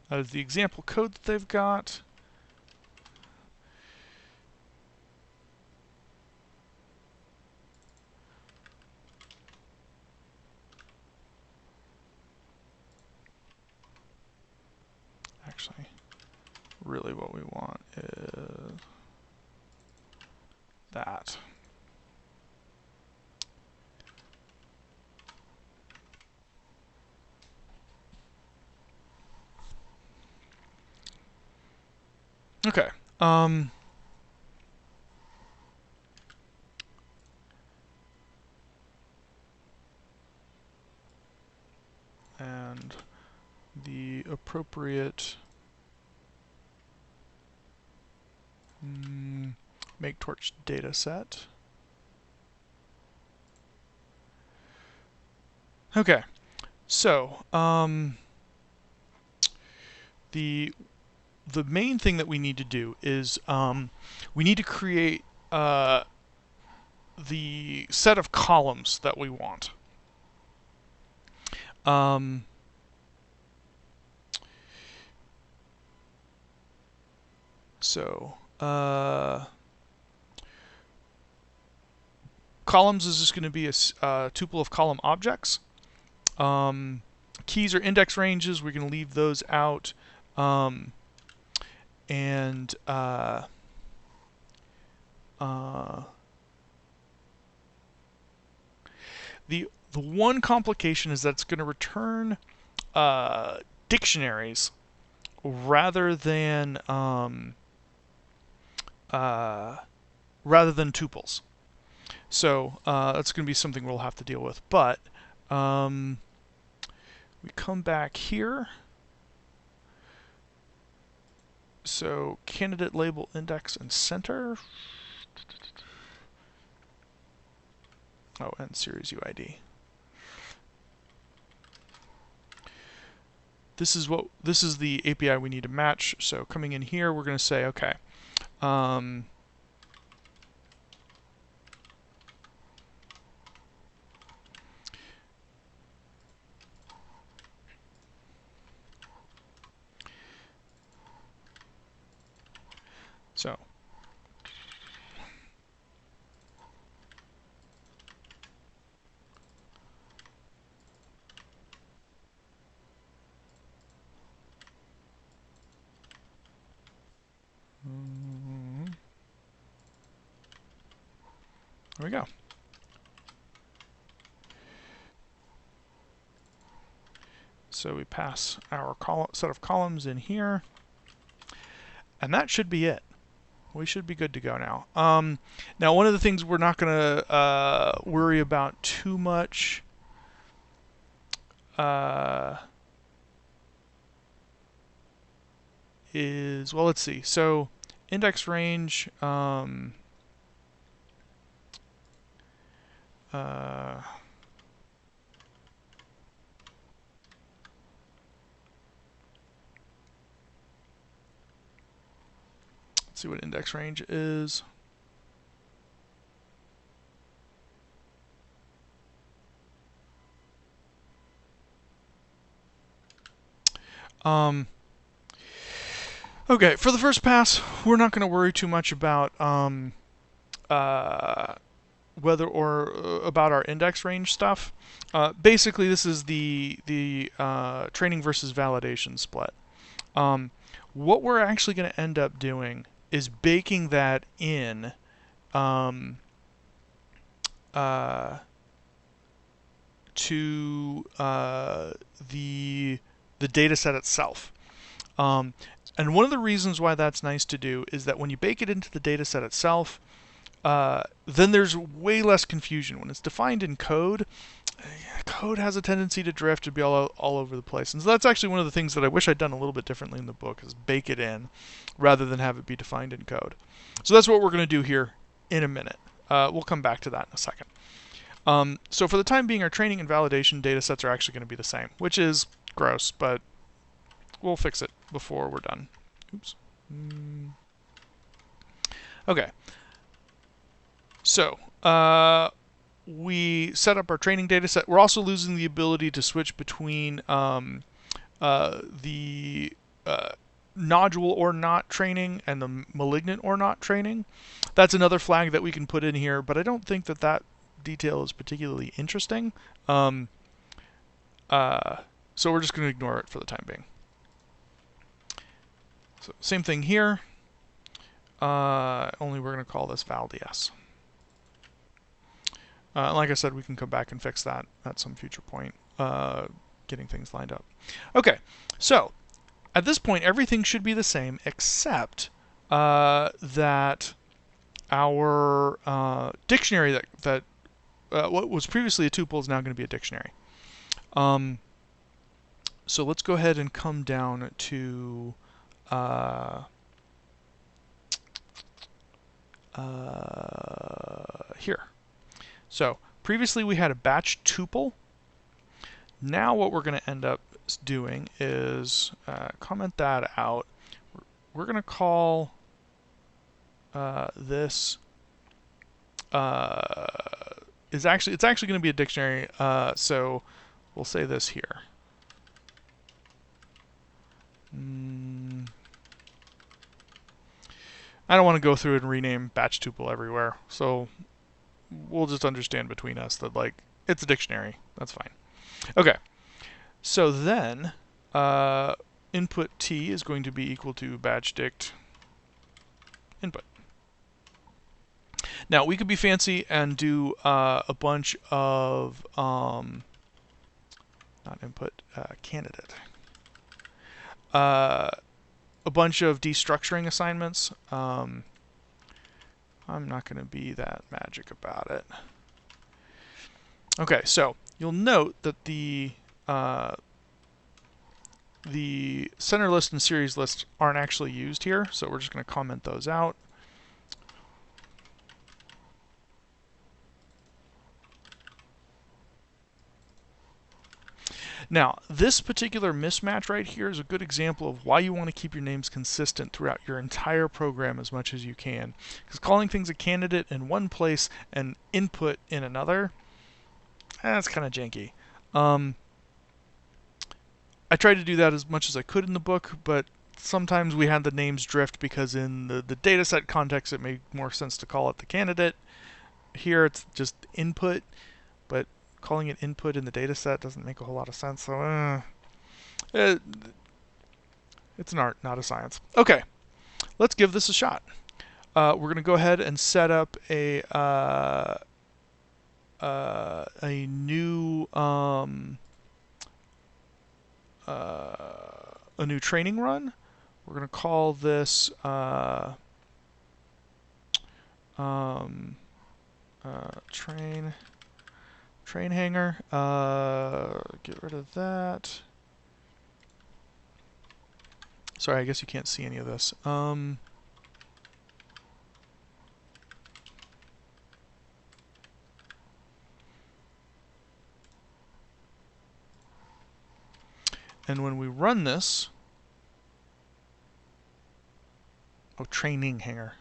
That is the example code that they've got. Actually, really what we want is that. Okay. And the appropriate make torch data set. Okay, so the main thing that we need to do is we need to create the set of columns that we want. Columns is just going to be a tuple of column objects. Keys or index ranges, we're going to leave those out. The one complication is that it's going to return dictionaries rather than tuples. So that's going to be something we'll have to deal with. But we come back here. So candidate label index and center. Oh, and series UID. This is the API we need to match. So coming in here, we're going to say, okay. So there we go. So we pass our set of columns in here, and that should be it. We should be good to go now. Now, one of the things we're not going to worry about too much is, well, let's see. So index range, let's see what index range is. Okay, for the first pass, we're not going to worry too much about whether or about our index range stuff. Basically, this is the training versus validation split. What we're actually going to end up doing is baking that in to the data set itself. And one of the reasons why that's nice to do is that when you bake it into the data set itself, then there's way less confusion. When it's defined in code, code has a tendency to drift, to be all over the place. And so that's actually one of the things that I wish I'd done a little bit differently in the book, is bake it in rather than have it be defined in code. So that's what we're going to do here in a minute. We'll come back to that in a second. So for the time being, our training and validation data sets are actually going to be the same, which is gross, but we'll fix it before we're done. Oops. Okay. So we set up our training data set. We're also losing the ability to switch between the nodule or not training and the malignant or not training. That's another flag that we can put in here, but I don't think that that detail is particularly interesting. So we're just going to ignore it for the time being. So same thing here, only we're going to call this val_ds. Like I said, we can come back and fix that at some future point, getting things lined up. Okay, so at this point, everything should be the same, except that our dictionary that what was previously a tuple is now going to be a dictionary. So let's go ahead and come down to here. So previously we had a batch tuple. Now what we're going to end up doing is comment that out. We're going to call this it's actually going to be a dictionary. So we'll say this here. I don't want to go through and rename batch tuple everywhere, so we'll just understand between us that like it's a dictionary. That's fine. Okay. So then input t is going to be equal to batch dict input. Now we could be fancy and do a bunch of not input candidate. A bunch of destructuring assignments. I'm not going to be that magic about it. Okay, so you'll note that the center list and series list aren't actually used here, so we're just going to comment those out. Now, this particular mismatch right here is a good example of why you want to keep your names consistent throughout your entire program as much as you can. Because calling things a candidate in one place and input in another, that's kind of janky. I tried to do that as much as I could in the book, but sometimes we had the names drift because in the dataset context it made more sense to call it the candidate. Here it's just input, but calling it input in the dataset doesn't make a whole lot of sense. So it's an art, not a science. Okay, let's give this a shot. We're going to go ahead and set up a new training run. We're going to call this train hanger. Get rid of that. Sorry, I guess you can't see any of this. And when we run this, training hanger.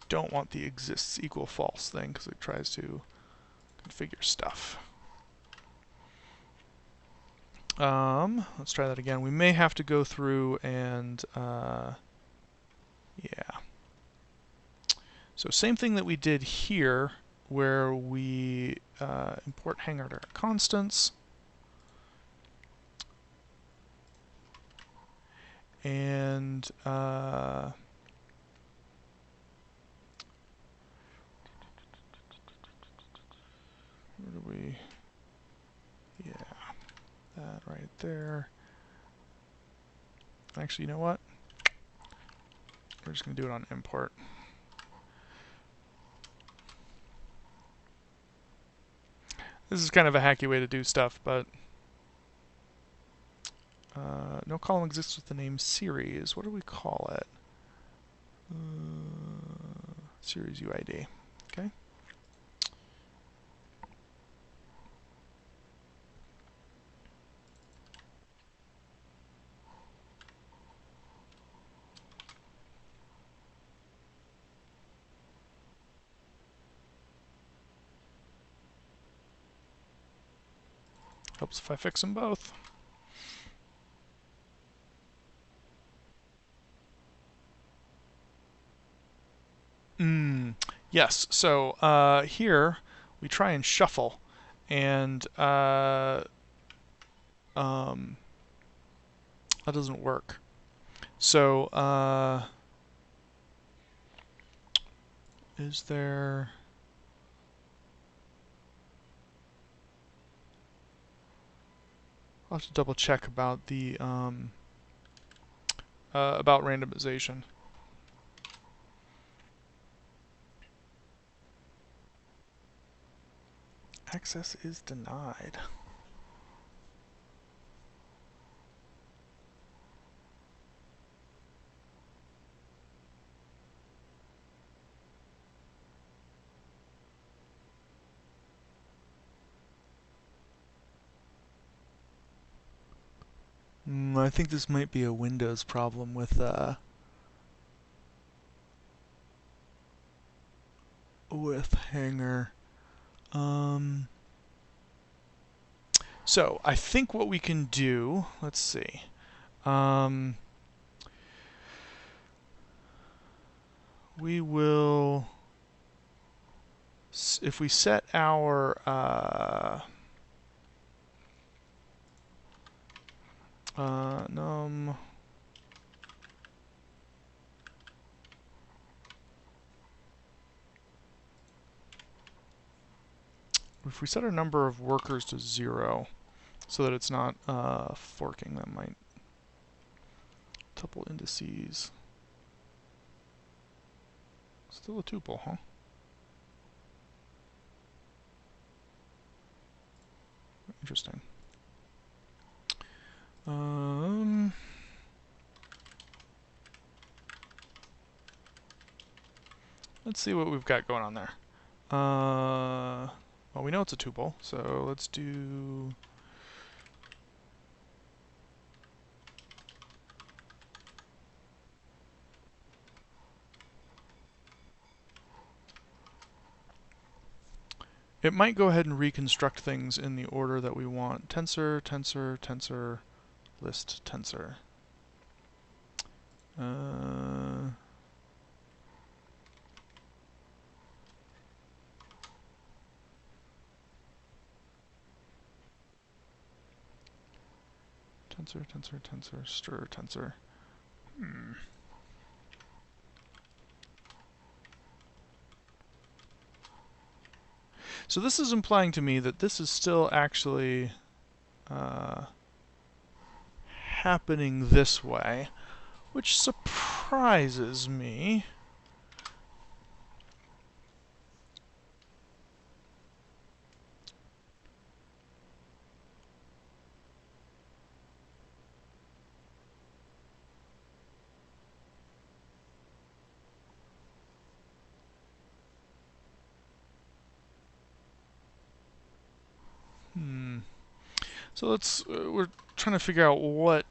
Don't want the exists equal false thing because it tries to configure stuff. Let's try that again. We may have to go through and yeah. So same thing that we did here, where we import Hangar to constants. And where do we? Yeah, that right there. Actually, you know what? We're just going to do it on import. This is kind of a hacky way to do stuff, but no column exists with the name series. What do we call it? Series UID. Okay. Helps if I fix them both. Yes, so here we try and shuffle, and that doesn't work. So is there... I'll have to double check about the about randomization. Access is denied. I think this might be a Windows problem with Hangar. So I think what we can do, let's see. We will, if we set our num, if we set our number of workers to 0, so that it's not forking, that might tuple indices. Still a tuple, huh? Interesting. Let's see what we've got going on there. Well, we know it's a tuple, so let's do. It might go ahead and reconstruct things in the order that we want. Tensor, tensor, tensor, list, tensor. Tensor, tensor, tensor, stir, tensor. So this is implying to me that this is still actually happening this way, which surprises me. So let's we're trying to figure out what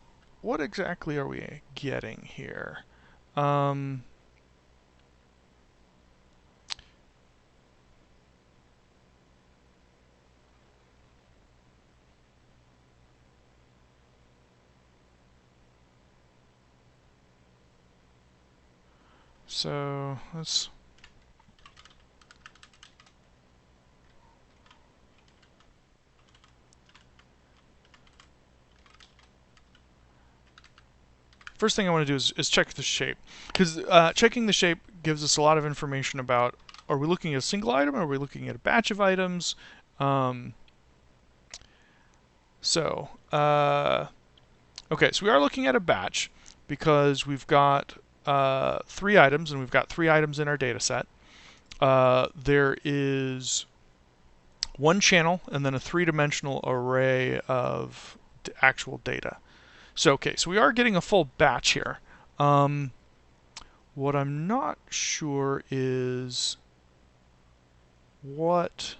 exactly are we getting here. So let's. First thing I want to do is check the shape, because checking the shape gives us a lot of information about, are we looking at a single item, or are we looking at a batch of items? Okay, so we are looking at a batch because we've got 3 items, and we've got 3 items in our data set. There is 1 channel and then a 3-dimensional array of actual data. So we are getting a full batch here. What I'm not sure is what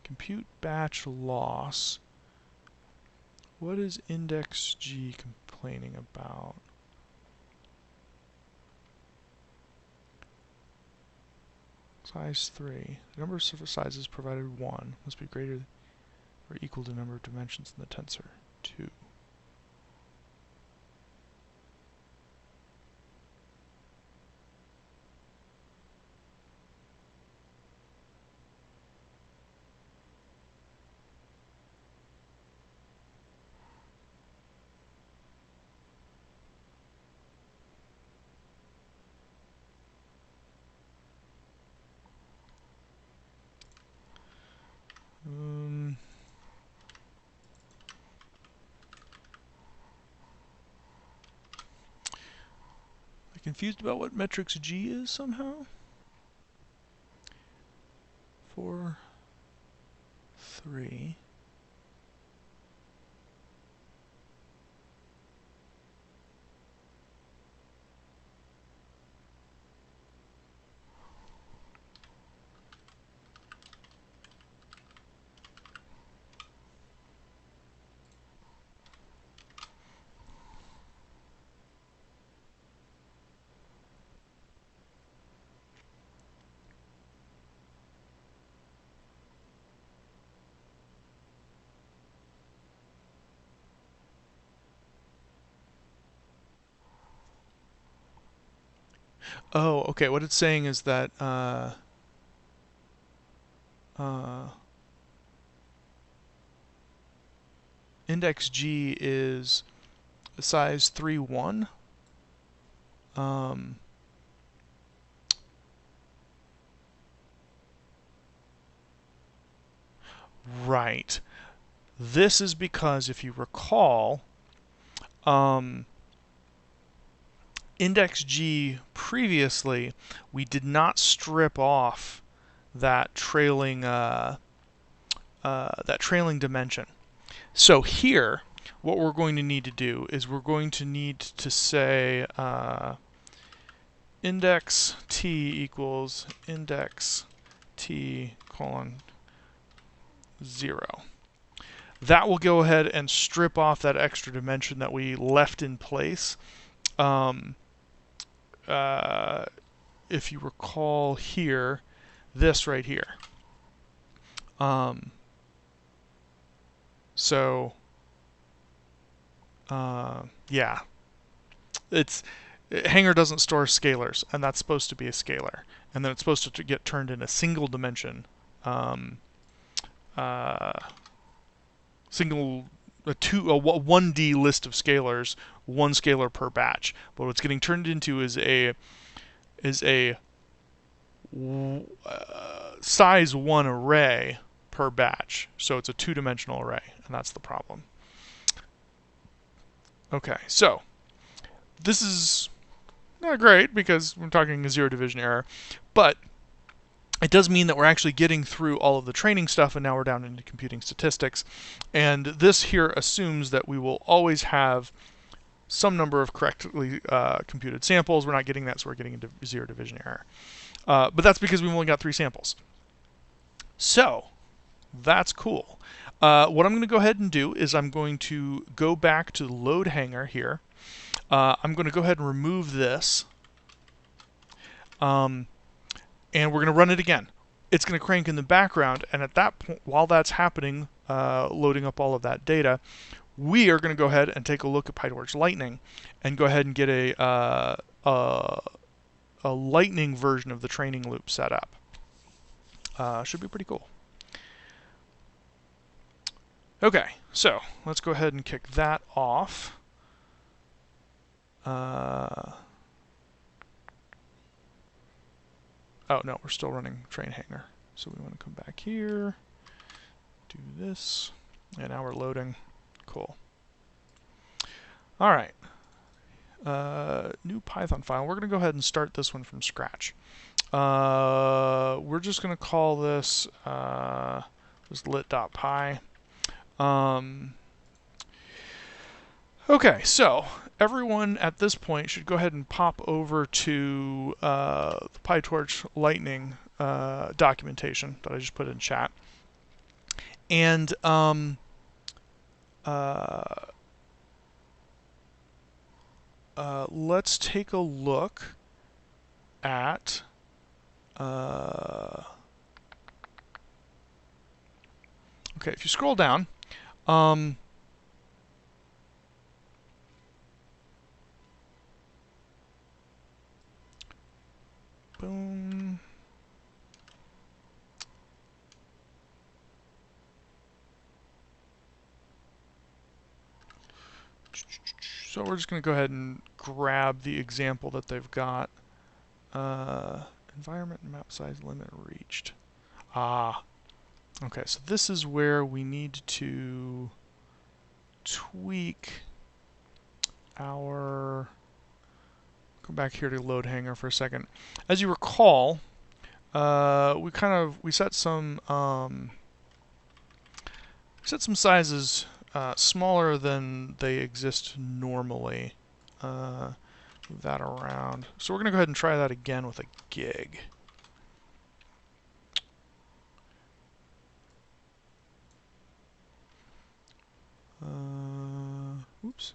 compute batch loss. What is index G complaining about? Size 3. The number of sizes provided 1 must be greater or equal to the number of dimensions in the tensor 2. confused about what matrix G is somehow? 4, 3. Oh, okay. What it's saying is that uh, index G is size 3, 1. Right. This is because, if you recall, index G previously, we did not strip off that trailing dimension. So here, what we're going to need to do is we're going to need to say index t equals index t colon 0. That will go ahead and strip off that extra dimension that we left in place. If you recall here, this right here. Yeah, it's Hangar doesn't store scalars, and that's supposed to be a scalar, and then it's supposed to get turned in a single dimension, single a 1D list of scalars, one scalar per batch. But what's getting turned into is a size 1 array per batch. So it's a 2-dimensional array, and that's the problem. Okay, so this is not great because we're talking a 0 division error, but it does mean that we're actually getting through all of the training stuff, and now we're down into computing statistics. And this here assumes that we will always have some number of correctly computed samples. We're not getting that, so we're getting into 0 division error. But that's because we've only got 3 samples. So that's cool. What I'm going to go ahead and do is I'm going to go back to the load Hangar here. I'm going to go ahead and remove this. And we're going to run it again. It's going to crank in the background, and at that point, while that's happening, loading up all of that data, we are going to go ahead and take a look at PyTorch Lightning and go ahead and get a Lightning version of the training loop set up. Should be pretty cool. Okay, so let's go ahead and kick that off. Oh, no, we're still running train Hangar. So we want to come back here, do this, and now we're loading. Cool. All right. New Python file. We're going to go ahead and start this one from scratch. We're just going to call this just lit.py. Okay, so everyone at this point should go ahead and pop over to the PyTorch Lightning documentation that I just put in chat. And let's take a look at okay, if you scroll down, boom. So we're just going to go ahead and grab the example that they've got. Environment and map size limit reached. Okay, so this is where we need to tweak our... Go back here to load Hangar for a second. As you recall, we set some sizes smaller than they exist normally. Move that around. So we're going to go ahead and try that again with a gig. Oops.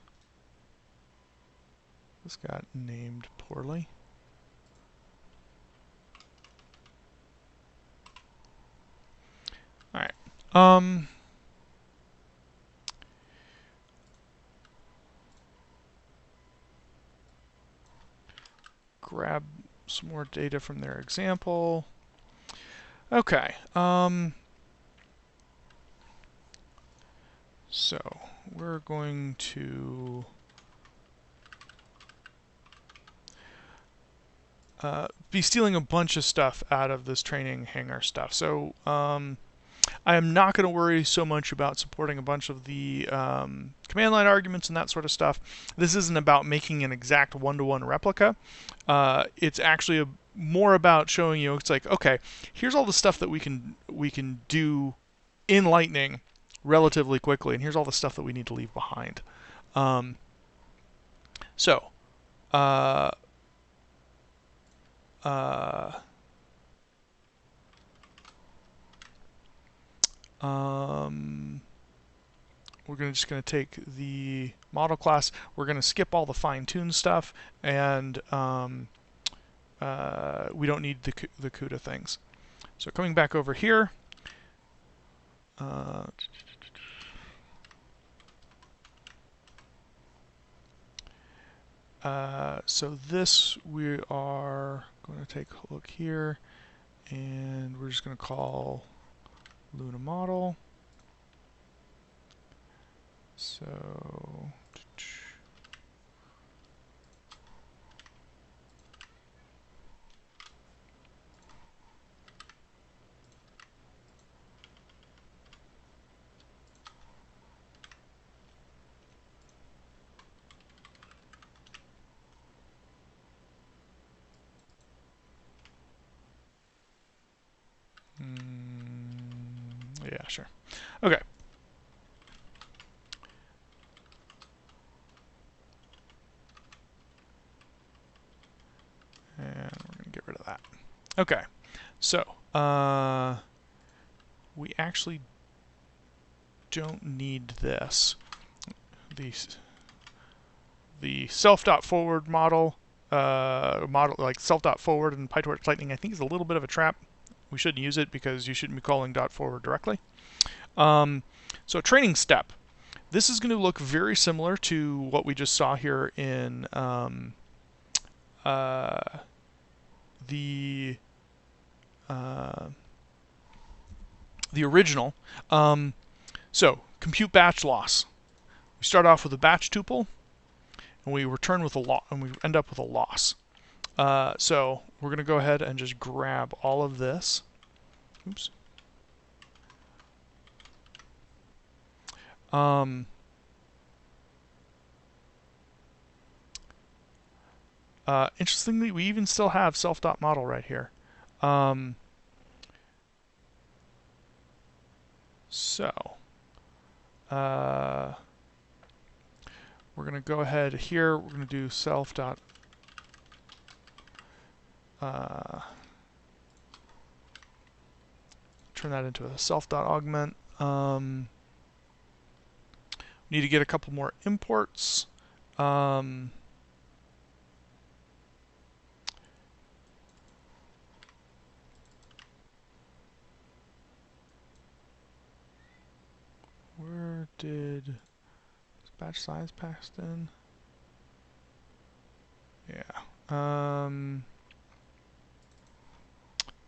This got named poorly. All right. Grab some more data from their example. Okay. So we're going to be stealing a bunch of stuff out of this training Hangar stuff. So I am not going to worry so much about supporting a bunch of the command line arguments and that sort of stuff. This isn't about making an exact one-to-one replica. It's actually more about showing you, it's like, okay, here's all the stuff that we can do in Lightning relatively quickly, and here's all the stuff that we need to leave behind. We're just going to take the model class. We're going to skip all the fine-tune stuff, and we don't need the CUDA things. So coming back over here, so this we are going to take a look here, and we're just going to call Luna model. So yeah, sure. Okay. And we're going to get rid of that. Okay. So, we actually don't need this. The self.forward model, like self.forward in PyTorch Lightning, I think is a little bit of a trap. We shouldn't use it because you shouldn't be calling .forward directly. So training step. This is going to look very similar to what we just saw here in the original. So compute batch loss. We start off with a batch tuple, and we return with a loss, and we end up with a loss. So we're going to go ahead and just grab all of this. Oops. Interestingly, we even still have self.model right here. We're going to go ahead here. We're going to do self. Turn that into a self.augment. Need to get a couple more imports. Where did batch size passed in? Yeah.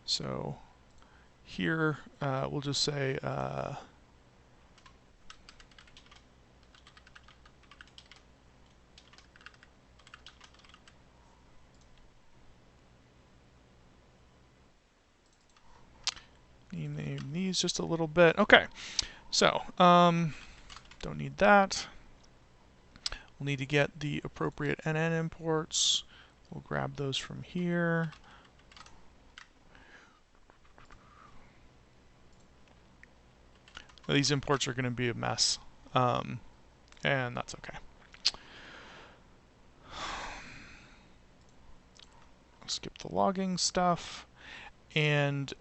So here we'll just say name these just a little bit. Okay. So don't need that. We'll need to get the appropriate NN imports. We'll grab those from here. These imports are going to be a mess, and that's okay. Skip the logging stuff. And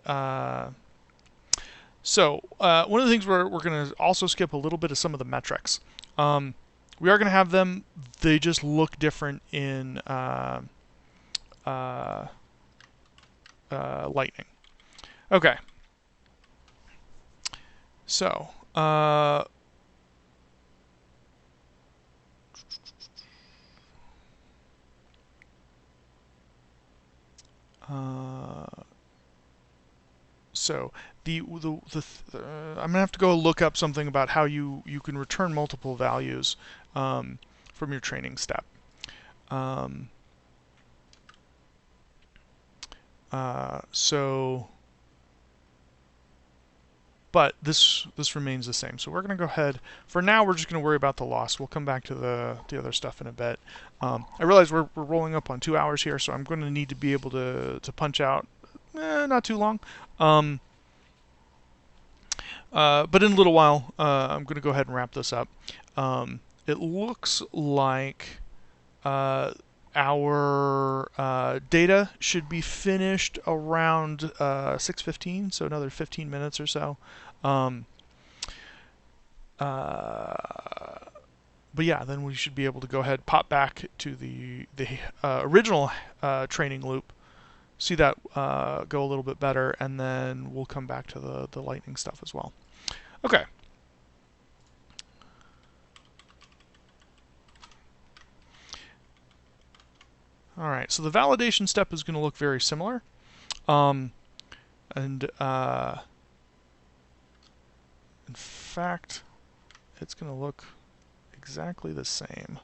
so one of the things we're going to also skip a little bit of some of the metrics. We are going to have them. They just look different in Lightning. Okay. So so I'm gonna have to go look up something about how you can return multiple values from your training step. But this remains the same. So we're going to go ahead. For now, we're just going to worry about the loss. We'll come back to the other stuff in a bit. I realize we're rolling up on 2 hours here, so I'm going to need to be able to punch out not too long. But in a little while, I'm going to go ahead and wrap this up. It looks like our data should be finished around 6:15, so another 15 minutes or so. But yeah, then we should be able to go ahead, pop back to the original training loop, see that go a little bit better, and then we'll come back to the Lightning stuff as well. Okay. All right, so the validation step is going to look very similar. In fact, it's going to look exactly the same.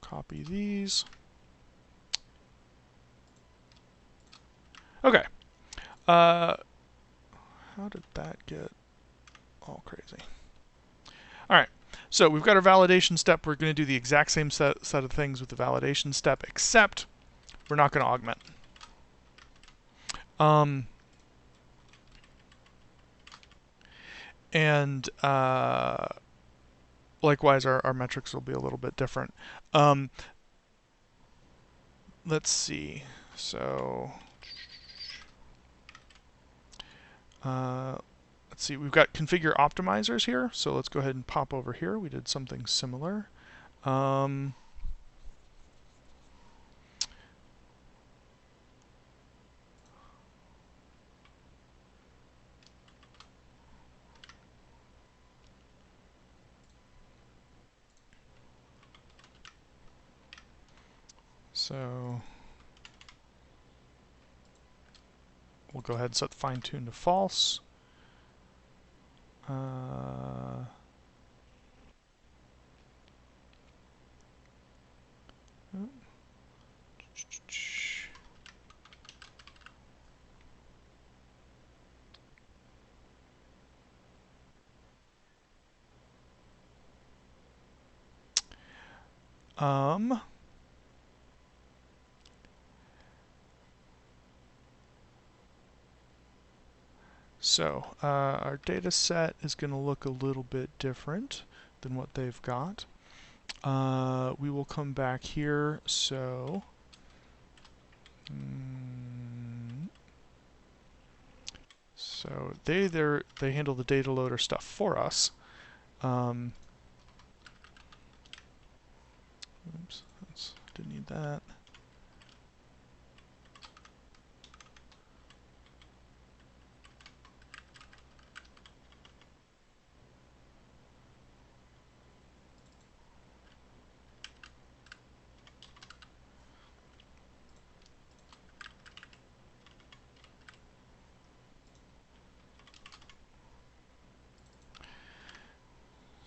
Copy these. Okay. How did that get all crazy? All right. So we've got our validation step. We're going to do the exact same set of things with the validation step, except we're not going to augment. And likewise, our metrics will be a little bit different. Let's see. So let's see. We've got configure optimizers here. So let's go ahead and pop over here. We did something similar. So we'll go ahead and set fine tune to false. So our data set is going to look a little bit different than what they've got. We will come back here. So they handle the data loader stuff for us. Oops, didn't need that.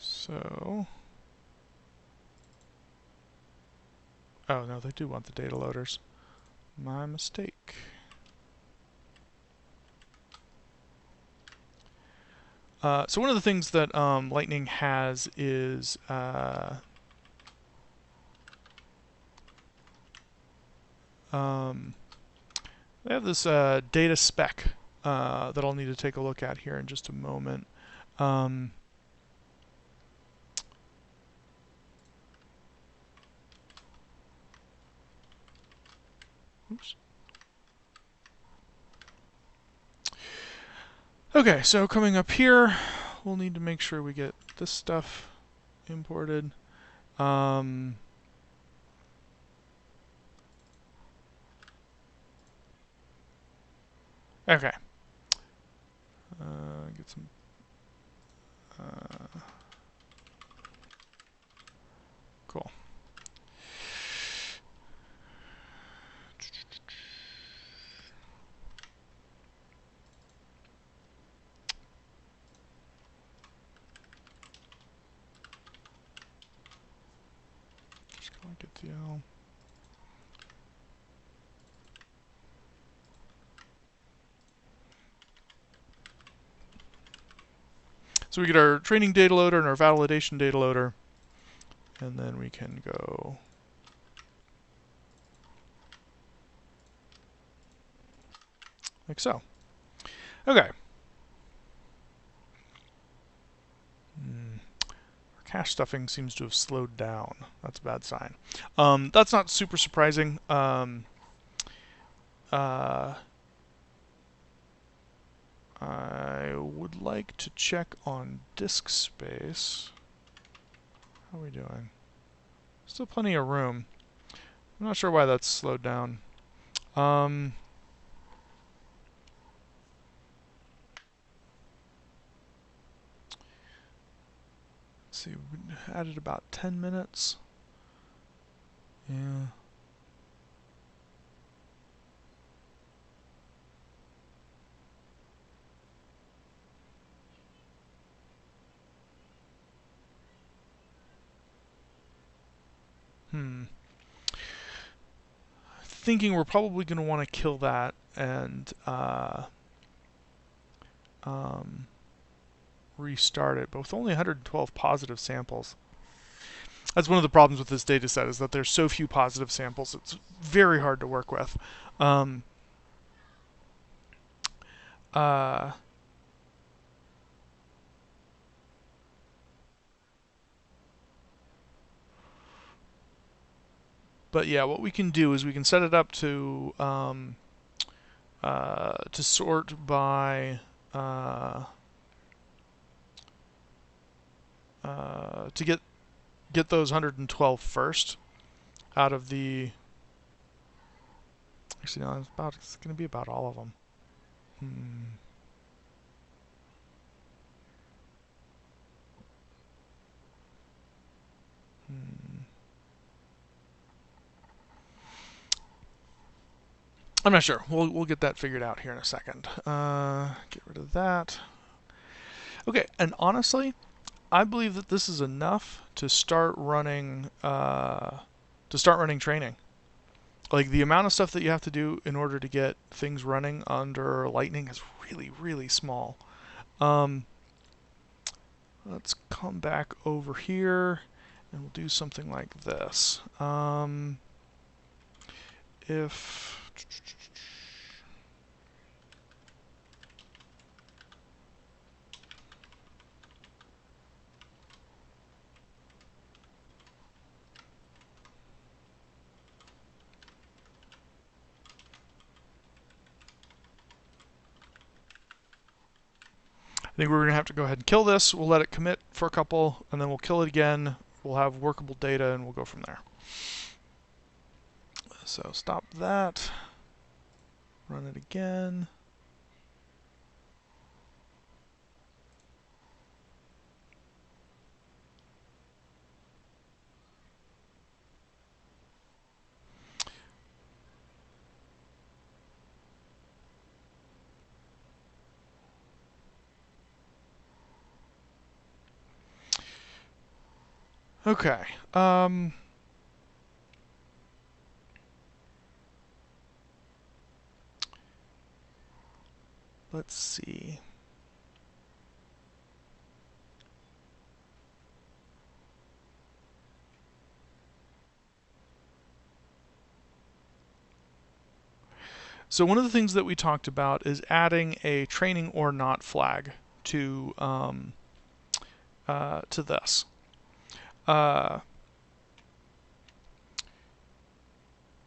So, oh no, they do want the data loaders. My mistake. So one of the things that Lightning has is they have this data spec that I'll need to take a look at here in just a moment. Oops. Okay, so coming up here, we'll need to make sure we get this stuff imported. Okay. Get some. Cool. Just gonna get the L. So we get our training data loader and our validation data loader, and then we can go like so. Okay. Our cache stuffing seems to have slowed down. That's a bad sign. That's not super surprising. I would like to check on disk space. How are we doing? Still plenty of room. I'm not sure why that's slowed down. Let's see, we added about 10 minutes. Yeah. Thinking we're probably going to want to kill that and restart it, but with only 112 positive samples. That's one of the problems with this data set, is that there's so few positive samples. It's very hard to work with. But yeah, what we can do is we can set it up to sort by to get those 112 first out of the. Actually, no, it's going to be about all of them. I'm not sure. We'll get that figured out here in a second. Get rid of that. Okay, and honestly, I believe that this is enough to start running training. Like, the amount of stuff that you have to do in order to get things running under Lightning is really, really small. Let's come back over here and we'll do something like this. If I think we're going to have to go ahead and kill this. We'll let it commit for a couple, and then we'll kill it again. We'll have workable data, and we'll go from there. So stop that. Run it again. Okay. Let's see. So one of the things that we talked about is adding a training or not flag to this.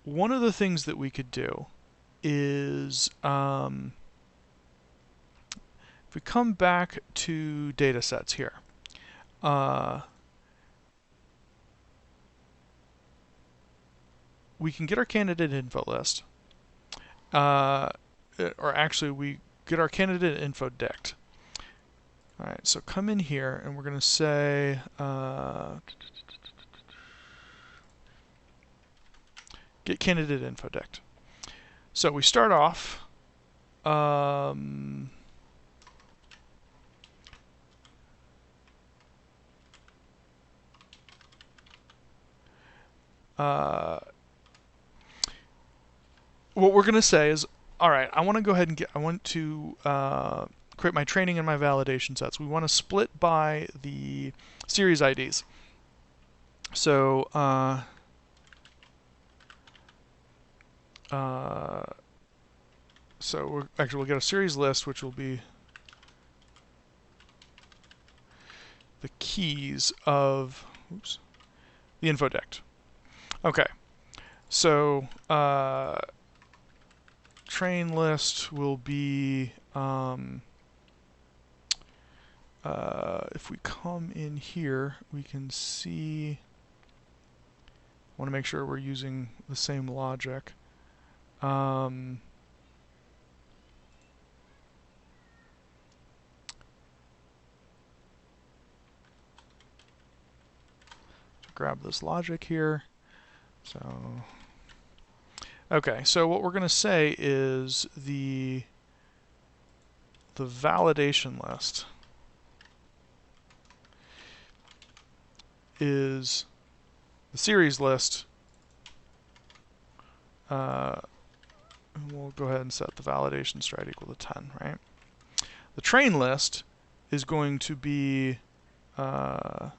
One of the things that we could do is if we come back to data sets here, we can get our candidate info list, or actually we get our candidate info dict. All right, so come in here and we're going to say get candidate info dict. So we start off what we're going to say is, all right, I want to go ahead and I want to create my training and my validation sets. We want to split by the series IDs. So we'll get a series list, which will be the keys of the info dict. Okay, so train list will be if we come in here, we can see. I want to make sure we're using the same logic. Grab this logic here. So, okay, so what we're going to say is the validation list is the series list. We'll go ahead and set the validation stride equal to 10, right? The train list is going to be a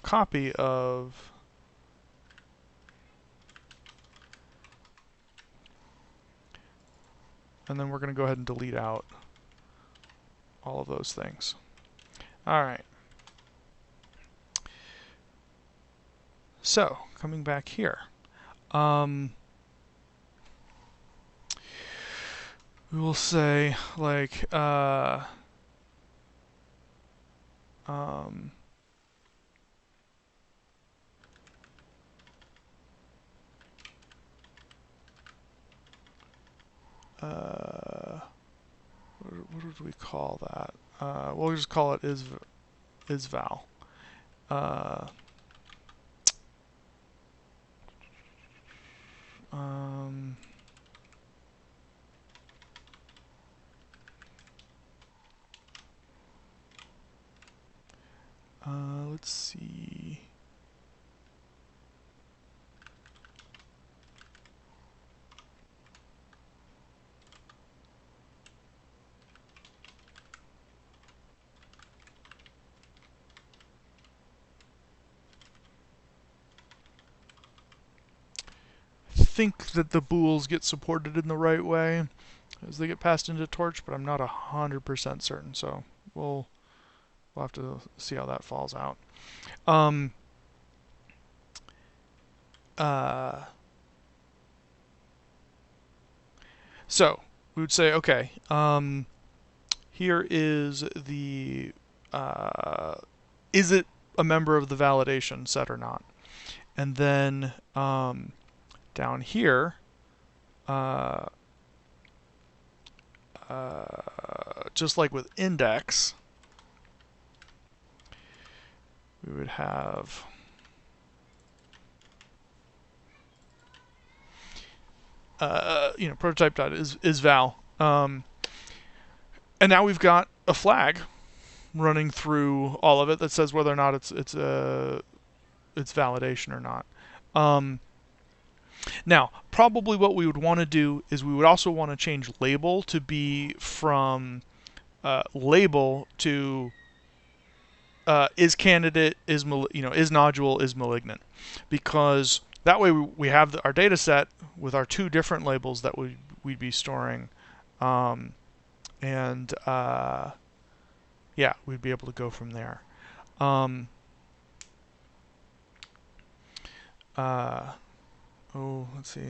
copy of and then we're going to go ahead and delete out all of those things. All right. So, coming back here. We will say, like, what would we call that? We'll just call it is val. Let's see. I think that the bools get supported in the right way as they get passed into Torch, but I'm not 100% certain, so we'll have to see how that falls out. So we would say, okay, here is the is it a member of the validation set or not? And then down here, just like with index, we would have prototype dot is val, and now we've got a flag running through all of it that says whether or not it's validation or not. Now, probably what we would want to do is we would also want to change label to be from label to is candidate, is is nodule, is malignant, because that way we have our data set with our two different labels that we'd be storing, um, and yeah, we'd be able to go from there. Um, oh, let's see.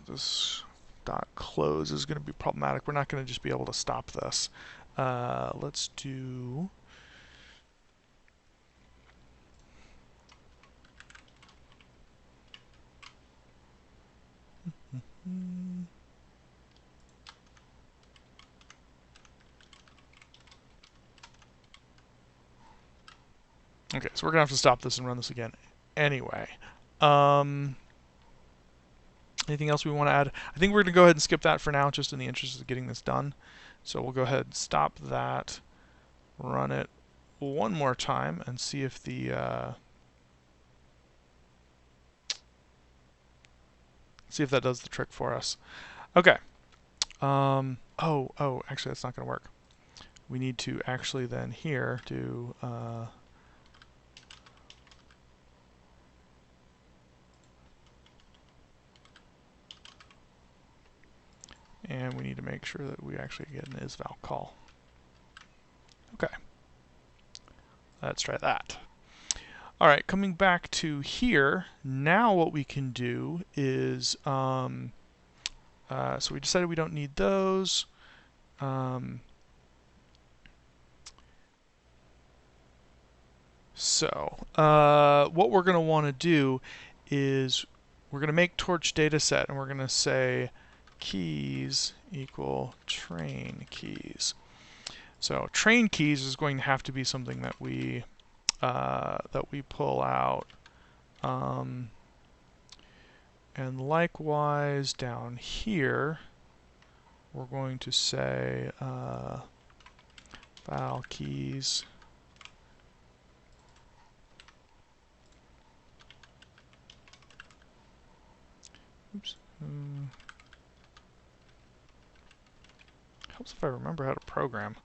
This dot close is going to be problematic. We're not going to just be able to stop this. Let's do. Okay, so we're going to have to stop this and run this again anyway. Anything else we want to add? I think we're going to go ahead and skip that for now, just in the interest of getting this done. So we'll go ahead and stop that, run it one more time, and see if the see if that does the trick for us. Okay. Oh, actually, that's not going to work. We need to actually then here do and we need to make sure that we actually get an isval call. Okay. Let's try that. All right, coming back to here, now what we can do is, so we decided we don't need those. What we're going to want to do is we're going to make torch dataset, and we're going to say keys equal train keys. So train keys is going to have to be something that we pull out, and likewise down here we're going to say file keys helps if I remember how to program.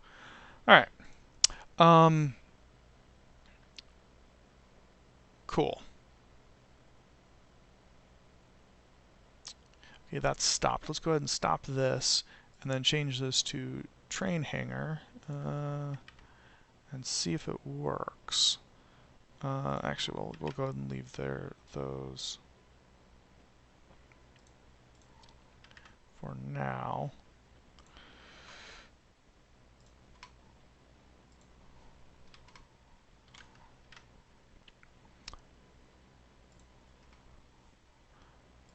All right. Cool. Okay, that's stopped. Let's go ahead and stop this, and then change this to train hanger, and see if it works. Actually, we'll go ahead and leave those for now.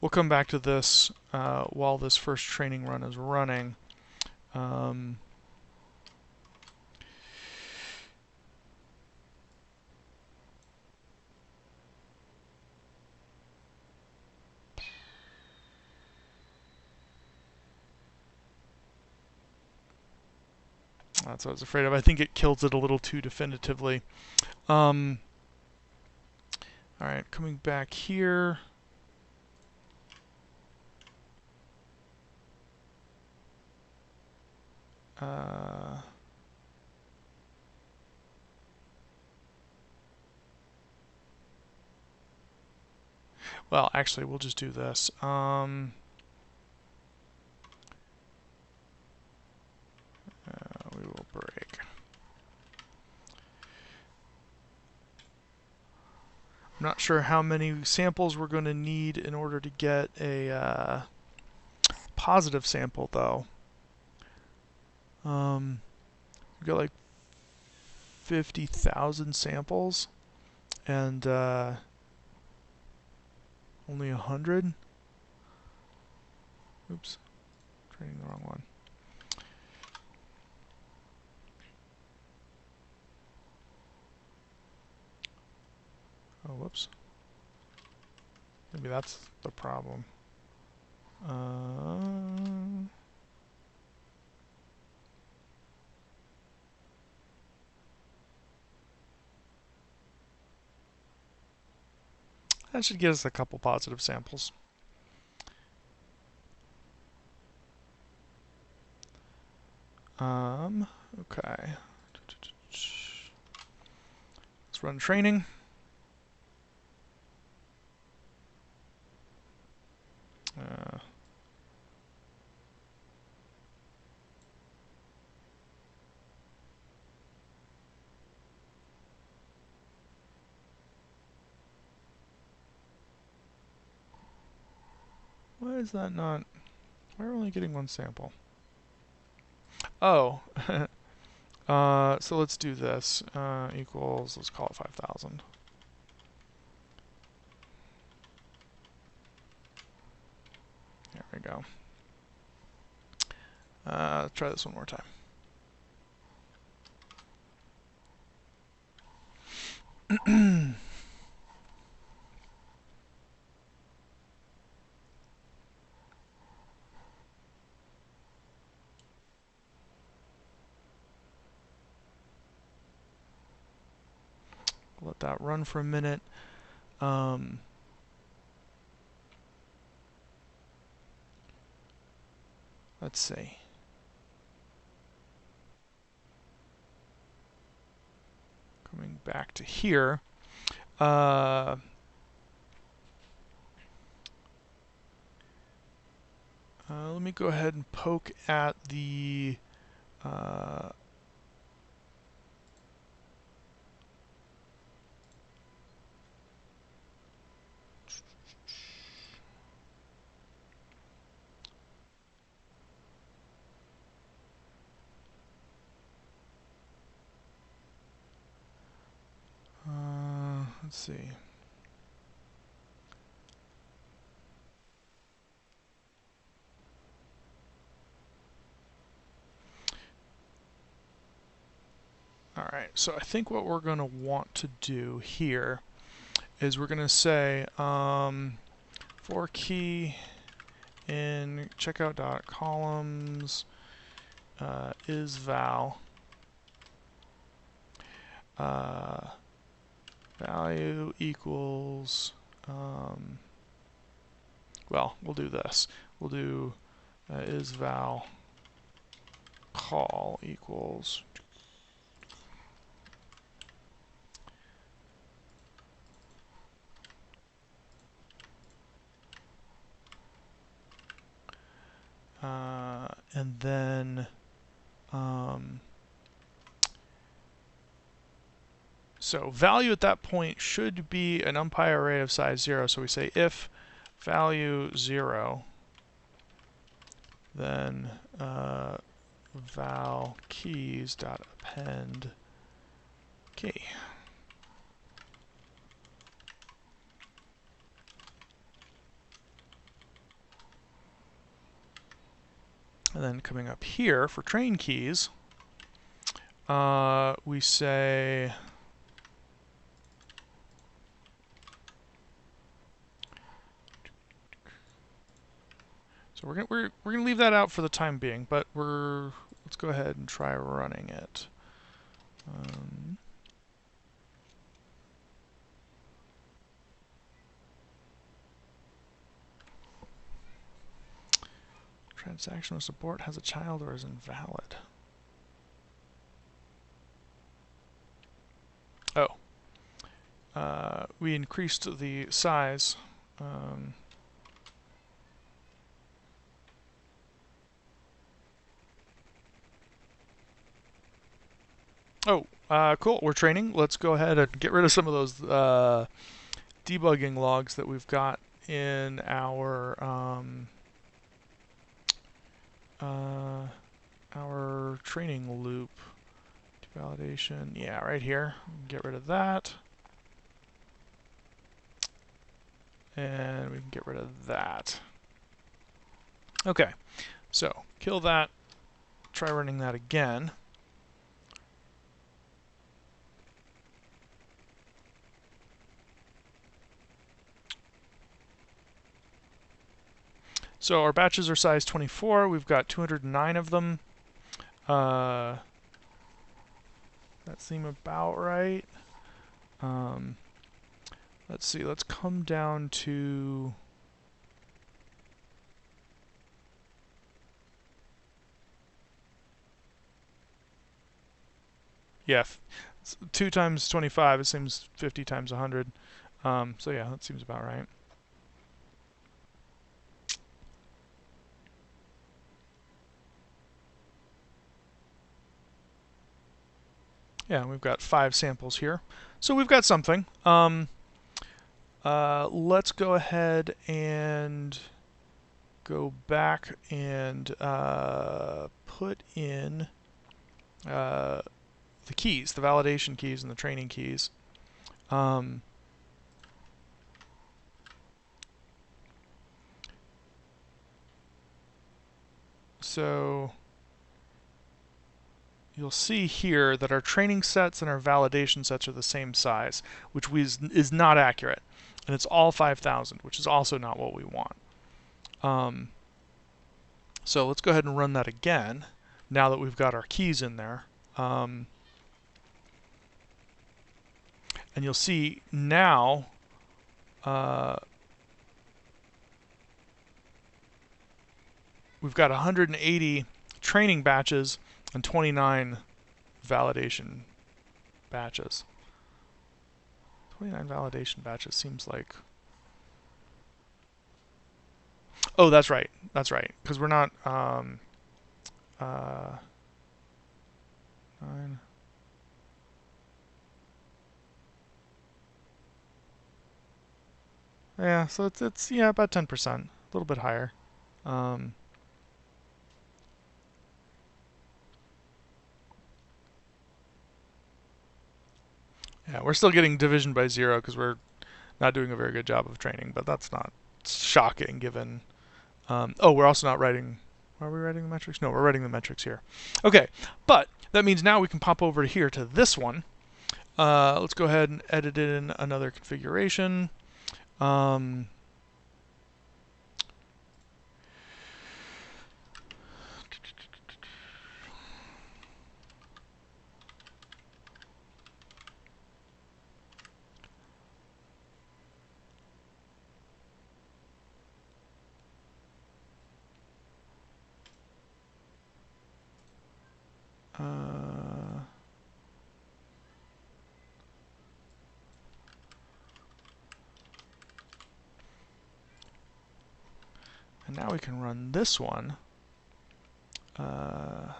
We'll come back to this while this first training run is running. That's what I was afraid of. I think it kills it a little too definitively. All right, coming back here. Well, actually, we'll just do this. We will break. I'm not sure how many samples we're going to need in order to get a positive sample, though. We've got like 50,000 samples, and only 100. Oops, training the wrong one. Oh, whoops. Maybe that's the problem. That should get us a couple positive samples. Okay. Let's run training. Why is that not? Why are we only getting one sample? Oh. So let's do this. Equals, let's call it 5,000. There we go. Let's try this one more time. Let that run for a minute. Let's see. Coming back to here. Let me go ahead and poke at the let's see. Alright, so I think what we're going to want to do here is we're going to say for key in checkout.columns is val value equals well, we'll do this. We'll do is val call equals and then so value at that point should be an numpy array of size 0. So we say if value 0, then val keys dot append key. And then coming up here for train keys, we say so we're gonna leave that out for the time being, but let's go ahead and try running it. Transactional support has a child or is invalid. Oh, we increased the size. Cool. We're training. Let's go ahead and get rid of some of those debugging logs that we've got in our training loop. Validation. Yeah, right here. Get rid of that. And we can get rid of that. Okay. So, kill that. Try running that again. So our batches are size 24. We've got 209 of them. That seem about right. Let's see. Let's come down to yeah, 2 times 25, it seems 50 times 100. So yeah, that seems about right. Yeah, we've got 5 samples here. So we've got something. Let's go ahead and go back and put in the keys, the validation keys and the training keys. So you'll see here that our training sets and our validation sets are the same size, which is not accurate. And it's all 5,000, which is also not what we want. So let's go ahead and run that again, now that we've got our keys in there. And you'll see now we've got 180 training batches and 29 validation batches. 29 validation batches seems like... Oh, that's right. That's right. Because we're not... 9. Yeah, so it's yeah, about 10%, a little bit higher. Yeah, we're still getting division by 0 because we're not doing a very good job of training, but that's not shocking given... oh, we're also not writing... Are we writing the metrics? No, we're writing the metrics here. Okay, but that means now we can pop over here to this one. Let's go ahead and edit in another configuration. And now we can run this one. Oh,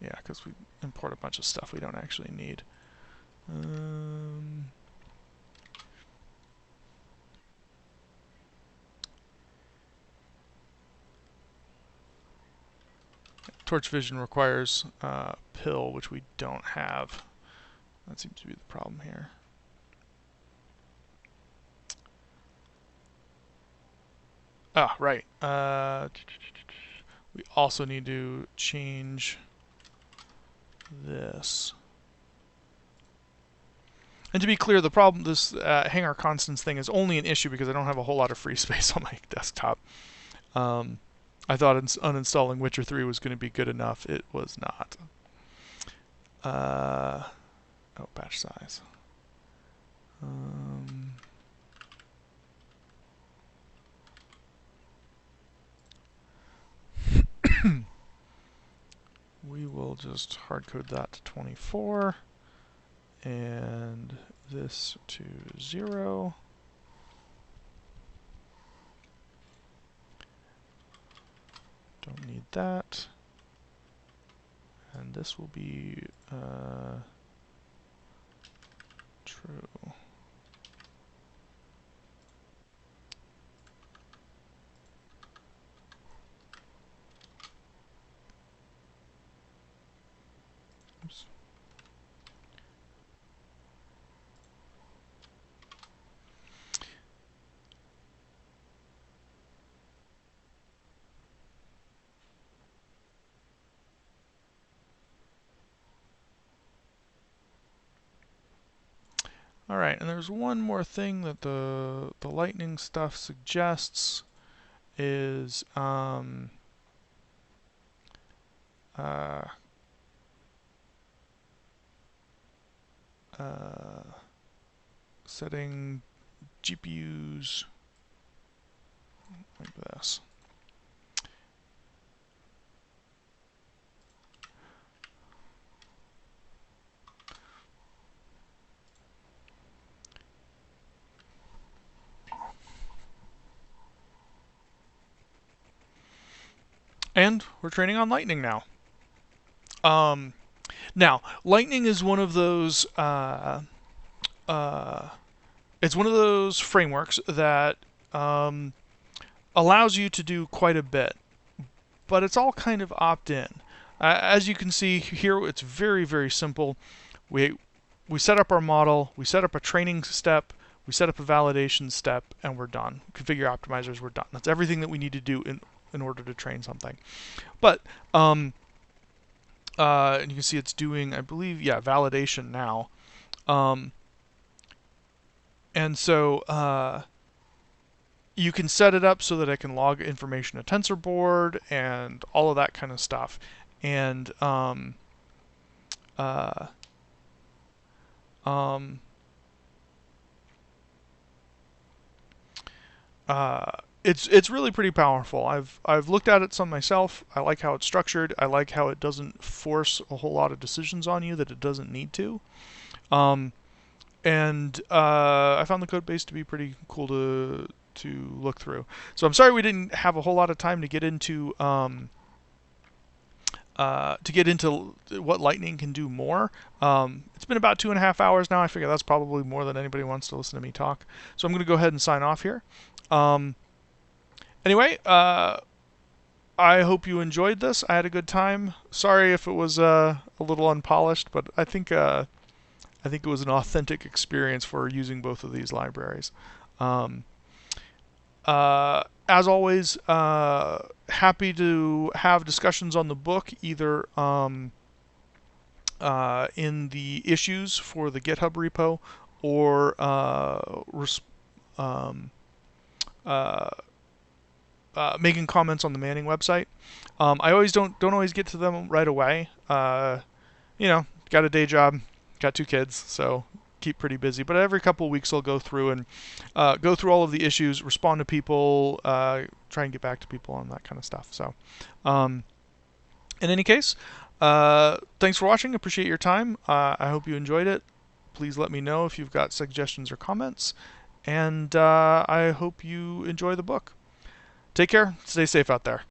yeah, because we import a bunch of stuff we don't actually need. Torch Vision requires pill, which we don't have. That seems to be the problem here. Ah, right. We also need to change this. And to be clear, the problem, this Hangar constants thing is only an issue because I don't have a whole lot of free space on my desktop. I thought uninstalling Witcher 3 was going to be good enough. It was not. Oh, batch size. We will just hardcode that to 24 and this to 0. Don't need that. And this will be true. Oops. All right, and there's one more thing that the lightning stuff suggests is setting GPUs like this. And we're training on Lightning now. Now, Lightning is one of those it's one of those frameworks that allows you to do quite a bit, but it's all kind of opt-in. As you can see here, it's very, very simple. We set up our model, we set up a training step, we set up a validation step, and we're done. Configure optimizers, we're done. That's everything that we need to do in order to train something. But and you can see it's doing, I believe, yeah, validation now. And so you can set it up so that it can log information to TensorBoard and all of that kind of stuff. And it's really pretty powerful. I've looked at it some myself. I like how it's structured. I like how it doesn't force a whole lot of decisions on you that it doesn't need to. And I found the code base to be pretty cool to look through. So I'm sorry we didn't have a whole lot of time to get into what Lightning can do more. It's been about 2.5 hours now. I figure that's probably more than anybody wants to listen to me talk. So I'm going to go ahead and sign off here. Anyway, I hope you enjoyed this. I had a good time. Sorry if it was a little unpolished, but I think it was an authentic experience for using both of these libraries. As always, happy to have discussions on the book, either in the issues for the GitHub repo or making comments on the Manning website. I always don't always get to them right away. Got a day job, got 2 kids, so keep pretty busy. But every couple of weeks I'll go through and go through all of the issues, respond to people, try and get back to people on that kind of stuff. So in any case, thanks for watching. Appreciate your time. I hope you enjoyed it. Please let me know if you've got suggestions or comments. And I hope you enjoy the book. Take care. Stay safe out there.